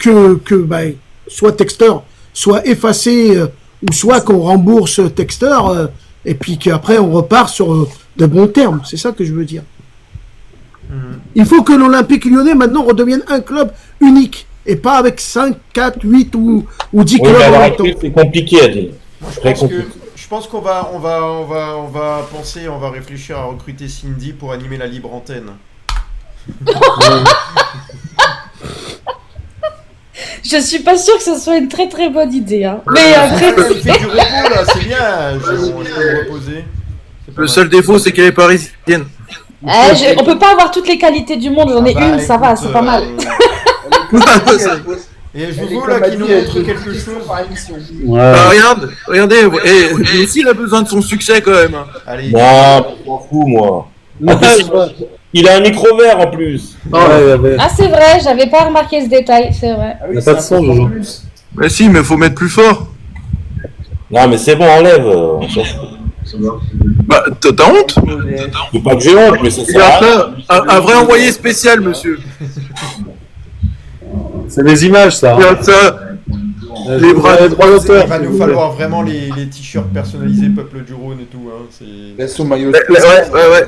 Speaker 6: soit Textor soit effacé ou soit qu'on rembourse Textor et puis qu'après on repart sur de bons termes. C'est ça que je veux dire. Il faut que l'Olympique Lyonnais maintenant redevienne un club unique et pas avec 5, 4, 8 ou 10 clubs en même temps.
Speaker 5: C'est compliqué à dire.
Speaker 2: Je pense qu'on va réfléchir à recruter Cindy pour animer la libre antenne.
Speaker 9: Je suis pas sûre que ce soit une très très bonne idée. Mais après,
Speaker 2: il fait du repos là, c'est bien. Je peux me reposer.
Speaker 8: Le seul défaut, c'est qu'elle est parisienne.
Speaker 9: On peut pas avoir toutes les qualités du monde. J'en ai une, ça va, c'est pas mal.
Speaker 2: Et je vous là qui nous montre quelque chose.
Speaker 8: Regardez, lui aussi il a besoin de son succès quand même.
Speaker 2: Allez.
Speaker 5: Non, je m'en fous, moi. En plus, il a un micro vert en plus.
Speaker 9: Ah, c'est vrai, j'avais pas remarqué ce détail, c'est vrai.
Speaker 3: Il n'y a pas de son, Jojo.
Speaker 8: Mais si, mais faut mettre plus fort.
Speaker 5: Non, mais c'est bon, enlève. On s'en fout.
Speaker 8: Bah, t'as honte?
Speaker 5: C'est pas que j'ai honte, mais ça sert à rien.
Speaker 8: Un vrai envoyé spécial, monsieur.
Speaker 3: C'est des images, ça.
Speaker 8: Les bras des droits d'auteur.
Speaker 2: Il va nous falloir vraiment les t-shirts personnalisés Peuple du Rhône et tout.
Speaker 7: Laisse son maillot.
Speaker 8: Ouais.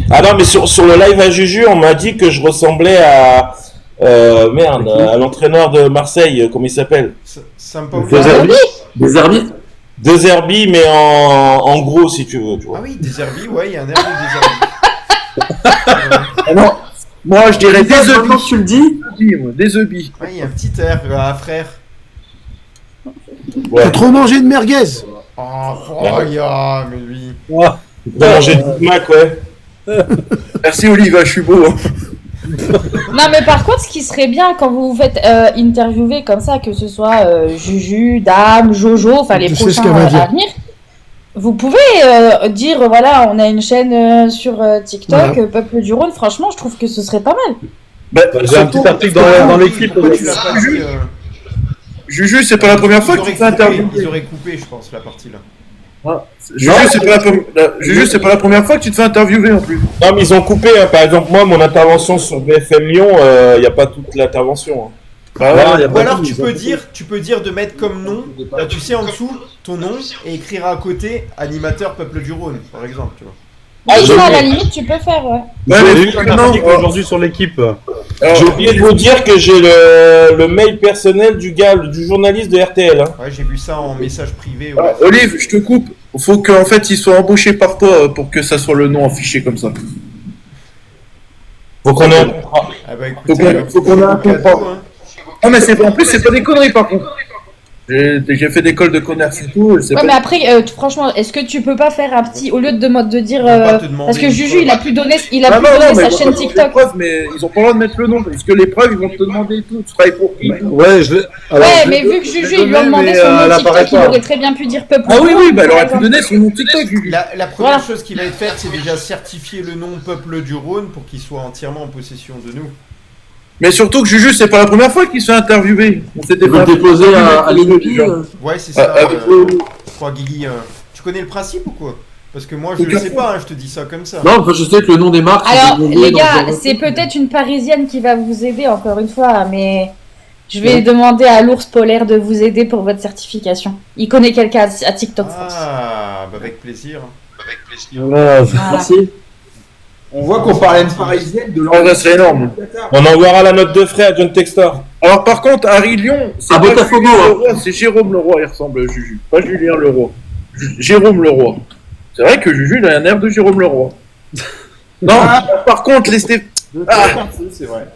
Speaker 5: Ah non, mais sur le live à Juju, on m'a dit que je ressemblais à Merde, à l'entraîneur de Marseille, comment il s'appelle?
Speaker 2: Sampaoli.
Speaker 4: Des Herbis.
Speaker 5: De Zerbi, mais en gros, si tu veux. Tu vois.
Speaker 2: Ah oui, des Herbis, ouais, il y a un air de des
Speaker 8: Ah non, moi je dirais des
Speaker 4: Maintenant
Speaker 8: Eubis.
Speaker 4: que tu le dis.
Speaker 8: Des Eubis.
Speaker 2: Ouais, il y a un petit air à frère.
Speaker 5: Ouais.
Speaker 6: T'as trop mangé de merguez.
Speaker 2: Mais lui.
Speaker 5: Il peut manger du Big Mac, ouais.
Speaker 8: Merci Oliva, je suis beau. Hein.
Speaker 9: Non, mais par contre, ce qui serait bien quand vous vous faites interviewer comme ça, que ce soit Juju, Dame, Jojo, enfin les
Speaker 6: Je sais ce
Speaker 9: prochains
Speaker 6: qu'elle va dire.
Speaker 9: à venir, vous pouvez dire voilà, on a une chaîne sur TikTok,
Speaker 6: Voilà.
Speaker 9: Peuple du Rhône. Franchement, je trouve que ce serait pas mal.
Speaker 8: Bah,
Speaker 3: J'ai un petit article dans l'équipe.
Speaker 2: Pourquoi tu l'as pas dit
Speaker 8: Juju, c'est pas la première fois que tu te fais interviewer.
Speaker 2: Ils auraient coupé, je pense, la partie là.
Speaker 8: Juju, c'est pas la première fois que tu te fais interviewer en plus.
Speaker 5: Non, mais ils ont coupé. Hein. Par exemple, moi, mon intervention sur BFM Lyon, il n'y a pas toute l'intervention. Hein.
Speaker 8: Bah ouais,
Speaker 2: Ou alors tu peux dire de mettre comme nom, là tu sais en dessous, ton nom, et écrire à côté animateur Peuple du Rhône, par exemple, tu vois.
Speaker 9: Oui,
Speaker 5: j'ai
Speaker 9: ça, à la
Speaker 5: oublié.
Speaker 9: limite, tu peux faire, ouais.
Speaker 3: J'ai lu un
Speaker 8: non,
Speaker 3: article aujourd'hui sur l'équipe.
Speaker 5: J'ai oublié de vous dire que j'ai le mail personnel du gars, du journaliste de RTL. Hein.
Speaker 2: Ouais, j'ai vu ça en message privé. Ouais.
Speaker 8: Olive, je te coupe. Faut qu'en fait il soit embauché par toi pour que ça soit le nom affiché comme ça.
Speaker 5: Faut qu'on ait un
Speaker 2: Ah bah écoutez,
Speaker 8: Faut qu'on ait un
Speaker 2: cadeau,
Speaker 8: contrat.
Speaker 2: hein.
Speaker 8: Ah mais en plus c'est pas des conneries par contre. J'ai fait d'école de commerce et tout.
Speaker 9: Ouais, mais après, franchement, est-ce que tu peux pas faire un petit, au lieu de dire,
Speaker 2: On va pas te demander
Speaker 9: parce que
Speaker 2: une
Speaker 9: Juju,
Speaker 2: preuve.
Speaker 9: il a plus donné sa
Speaker 8: mais
Speaker 9: chaîne
Speaker 8: les
Speaker 9: TikTok.
Speaker 8: preuves, mais ils ont pas le droit de mettre le nom parce que les preuves ils vont te demander et tout. Tu travailles pour qui?
Speaker 3: Ouais, je l'ai. alors,
Speaker 9: Ouais,
Speaker 3: je
Speaker 9: mais
Speaker 3: l'ai-
Speaker 9: vu que
Speaker 3: je l'ai
Speaker 9: Juju, il lui a
Speaker 3: donné,
Speaker 9: demandé
Speaker 3: mais,
Speaker 9: son nom
Speaker 3: elle apparaît
Speaker 9: TikTok, il
Speaker 3: pas.
Speaker 9: aurait très bien pu dire Peuple
Speaker 8: Ah
Speaker 9: du
Speaker 8: oui,
Speaker 9: Rhône,
Speaker 8: oui, bah elle
Speaker 9: par
Speaker 8: aurait pu
Speaker 9: exemple.
Speaker 8: donner son nom TikTok. Juju.
Speaker 2: La première
Speaker 9: Voilà.
Speaker 2: chose qu'il va être faite, c'est déjà certifier le nom Peuple du Rhône pour qu'il soit entièrement en possession de nous.
Speaker 8: Mais surtout que Juju, c'est pas la première fois qu'il se fait interviewer. On s'était
Speaker 4: Ils veulent
Speaker 8: fait
Speaker 4: déposer à l'INPI.
Speaker 8: déjà.
Speaker 2: Ouais, c'est ça.
Speaker 8: avec
Speaker 2: je crois, Guigui, tu connais le principe ou quoi? Parce que moi, je le sais pas, hein, je te dis ça comme ça.
Speaker 4: Non, enfin, je sais que le nom des marques.
Speaker 9: Alors,
Speaker 4: c'est
Speaker 9: les
Speaker 4: donc,
Speaker 9: gars, c'est peut-être une Parisienne qui va vous aider, encore une fois, mais je vais demander à l'ours polaire de vous aider pour votre certification. Il connaît quelqu'un à TikTok France.
Speaker 2: Ah, bah avec plaisir.
Speaker 3: Voilà.
Speaker 9: Voilà.
Speaker 4: Merci.
Speaker 7: On voit qu'on parlait de parisienne de
Speaker 8: Ah, ça serait énorme.
Speaker 5: On enverra la note de frais à John Textor.
Speaker 8: Alors par contre, Harry Lyon, c'est
Speaker 4: À
Speaker 8: pas
Speaker 4: Botafogo,
Speaker 8: Julien
Speaker 4: hein.
Speaker 8: Leroy, c'est Jérôme Leroy, il ressemble à Juju. Pas Julien Leroy. Jérôme Leroy. C'est vrai que Juju, il a un air de Jérôme Leroy. Non, par contre, les
Speaker 7: c'est vrai.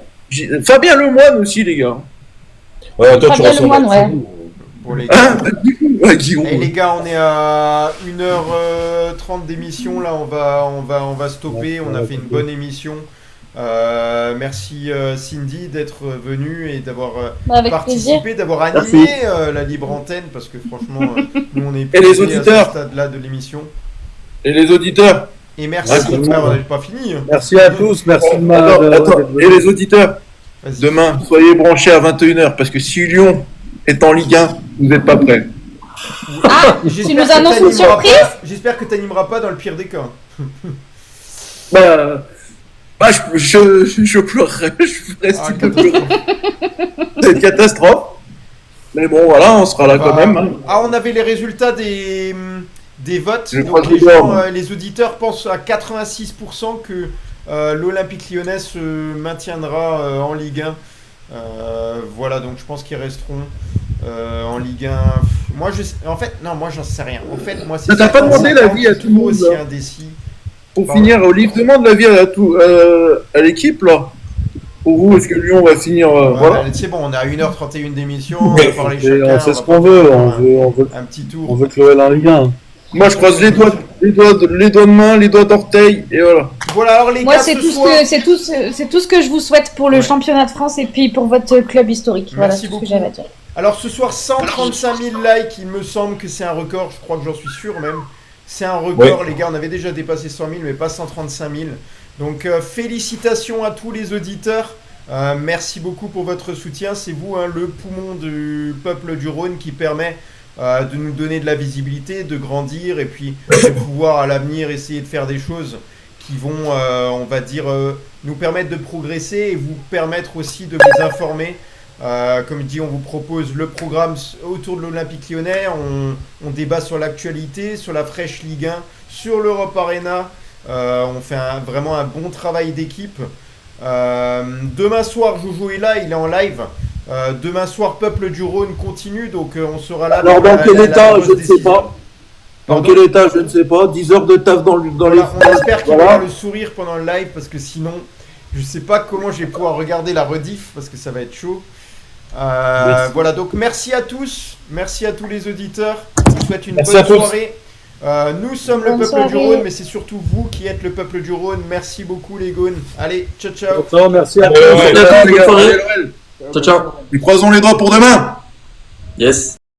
Speaker 8: Fabien Lemoine aussi, les gars.
Speaker 5: Ouais, toi, tu
Speaker 9: Fabien
Speaker 5: ressembles à
Speaker 9: Lemoine, ouais.
Speaker 2: Bon, les
Speaker 8: Hein
Speaker 2: gars.
Speaker 8: Ouais, Guillaume.
Speaker 2: Eh, les gars, on est à 1h30 d'émission. Là, on va stopper. On a fait une bonne émission. Merci Cindy d'être venue et d'avoir
Speaker 9: Avec
Speaker 2: participé,
Speaker 9: plaisir.
Speaker 2: d'avoir animé la libre antenne parce que franchement, nous on est
Speaker 8: Et les
Speaker 2: plus à
Speaker 8: auditeurs.
Speaker 2: ce stade-là de l'émission.
Speaker 8: Et les auditeurs.
Speaker 2: Et merci.
Speaker 3: Ouais, tout le
Speaker 2: Ah, on
Speaker 3: monde.
Speaker 2: n'a pas fini.
Speaker 3: Merci à tous, merci de
Speaker 8: Attends. Et les auditeurs,
Speaker 2: Vas-y.
Speaker 8: demain, soyez branchés à 21h parce que si Lyon est en Ligue 1, vous n'êtes pas prêts.
Speaker 9: Ah,
Speaker 2: J'espère
Speaker 9: tu nous
Speaker 2: que
Speaker 9: annonces une
Speaker 2: t'animeras
Speaker 9: surprise?
Speaker 2: pas- J'espère que tu n'animeras pas dans le pire des cas.
Speaker 8: Je pleurerais, je ferais
Speaker 2: Ah,
Speaker 8: style de pleurer. C'est une catastrophe. Mais bon, voilà, on sera là quand même. Hein.
Speaker 2: Ah, on avait les résultats des votes.
Speaker 8: Je
Speaker 2: Donc
Speaker 8: crois que
Speaker 2: les,
Speaker 8: je
Speaker 2: gens,
Speaker 8: dors.
Speaker 2: les auditeurs pensent à 86% que l'Olympique lyonnais se maintiendra en Ligue 1. Voilà, donc je pense qu'ils resteront en Ligue 1. Moi, en fait, non, moi j'en sais rien. En fait, moi, c'est
Speaker 8: Mais t'as pas demandé
Speaker 2: 50,
Speaker 8: l'avis à tout le monde,
Speaker 2: aussi
Speaker 8: là.
Speaker 2: indécis.
Speaker 8: Pour
Speaker 2: Pardon.
Speaker 8: finir, Olive, demande l'avis à l'équipe, là. Pour vous, est-ce que Lyon va finir
Speaker 2: Ouais,
Speaker 8: voilà.
Speaker 2: c'est bon, on est à 1h31 d'émission. On va parler
Speaker 3: Et
Speaker 2: chacun.
Speaker 3: on sait ce
Speaker 2: va
Speaker 3: qu'on
Speaker 2: pas
Speaker 3: veut,
Speaker 2: faire
Speaker 3: on veut
Speaker 2: un petit
Speaker 3: on
Speaker 2: tour.
Speaker 3: veut que l'OL en Ligue 1.
Speaker 8: Moi, je croise les doigts de main, les doigts d'orteil, et voilà.
Speaker 2: Voilà, alors les
Speaker 9: Moi,
Speaker 2: gars,
Speaker 9: c'est
Speaker 2: ce
Speaker 9: tout,
Speaker 2: soir...
Speaker 9: c'est tout ce que je vous souhaite pour le
Speaker 2: Ouais.
Speaker 9: championnat de France et puis pour votre club historique. Voilà
Speaker 2: Merci
Speaker 9: tout ce
Speaker 2: beaucoup.
Speaker 9: que j'avais à dire.
Speaker 2: Alors ce soir, 135 000 likes, il me semble que c'est un record, je crois que j'en suis sûr même. C'est un record, les gars, on avait déjà dépassé 100 000, mais pas 135 000. Donc félicitations à tous les auditeurs, merci beaucoup pour votre soutien, c'est vous hein, le poumon du peuple du Rhône qui permet de nous donner de la visibilité, de grandir et puis de pouvoir à l'avenir essayer de faire des choses qui vont, on va dire, nous permettre de progresser et vous permettre aussi de vous informer. Comme dit, on vous propose le programme autour de l'Olympique lyonnais, on débat sur l'actualité, sur la fraîche Ligue 1, sur l'Europe Arena, on fait vraiment un bon travail d'équipe. Demain soir, Jojo est là, il est en live. Demain soir, Peuple du Rhône continue, donc on sera là.
Speaker 8: Alors, dans quel état, je ne sais pas. Dans
Speaker 2: Pardon.
Speaker 8: quel état, je ne sais pas. 10 heures de taf dans
Speaker 2: Voilà,
Speaker 8: les...
Speaker 2: on espère qu'il
Speaker 8: Voilà.
Speaker 2: aura le sourire pendant le live, parce que sinon, je sais pas comment je vais pouvoir regarder la rediff, parce que ça va être chaud. Voilà, donc merci à tous, merci à tous les auditeurs. Je vous souhaite une
Speaker 5: Merci
Speaker 2: bonne
Speaker 5: à tous.
Speaker 2: soirée. Nous sommes le
Speaker 9: Bonne
Speaker 2: peuple du
Speaker 9: soirée.
Speaker 2: Rhône, mais c'est surtout vous qui êtes le peuple du Rhône. Merci beaucoup les gones. Allez, ciao ciao.
Speaker 3: Ciao, merci à tous.
Speaker 5: Ouais, ouais.
Speaker 4: Ciao, ciao, les gars.
Speaker 8: Bonne soirée.
Speaker 4: Ciao, ciao.
Speaker 8: Et croisons les doigts pour demain.
Speaker 4: Yes.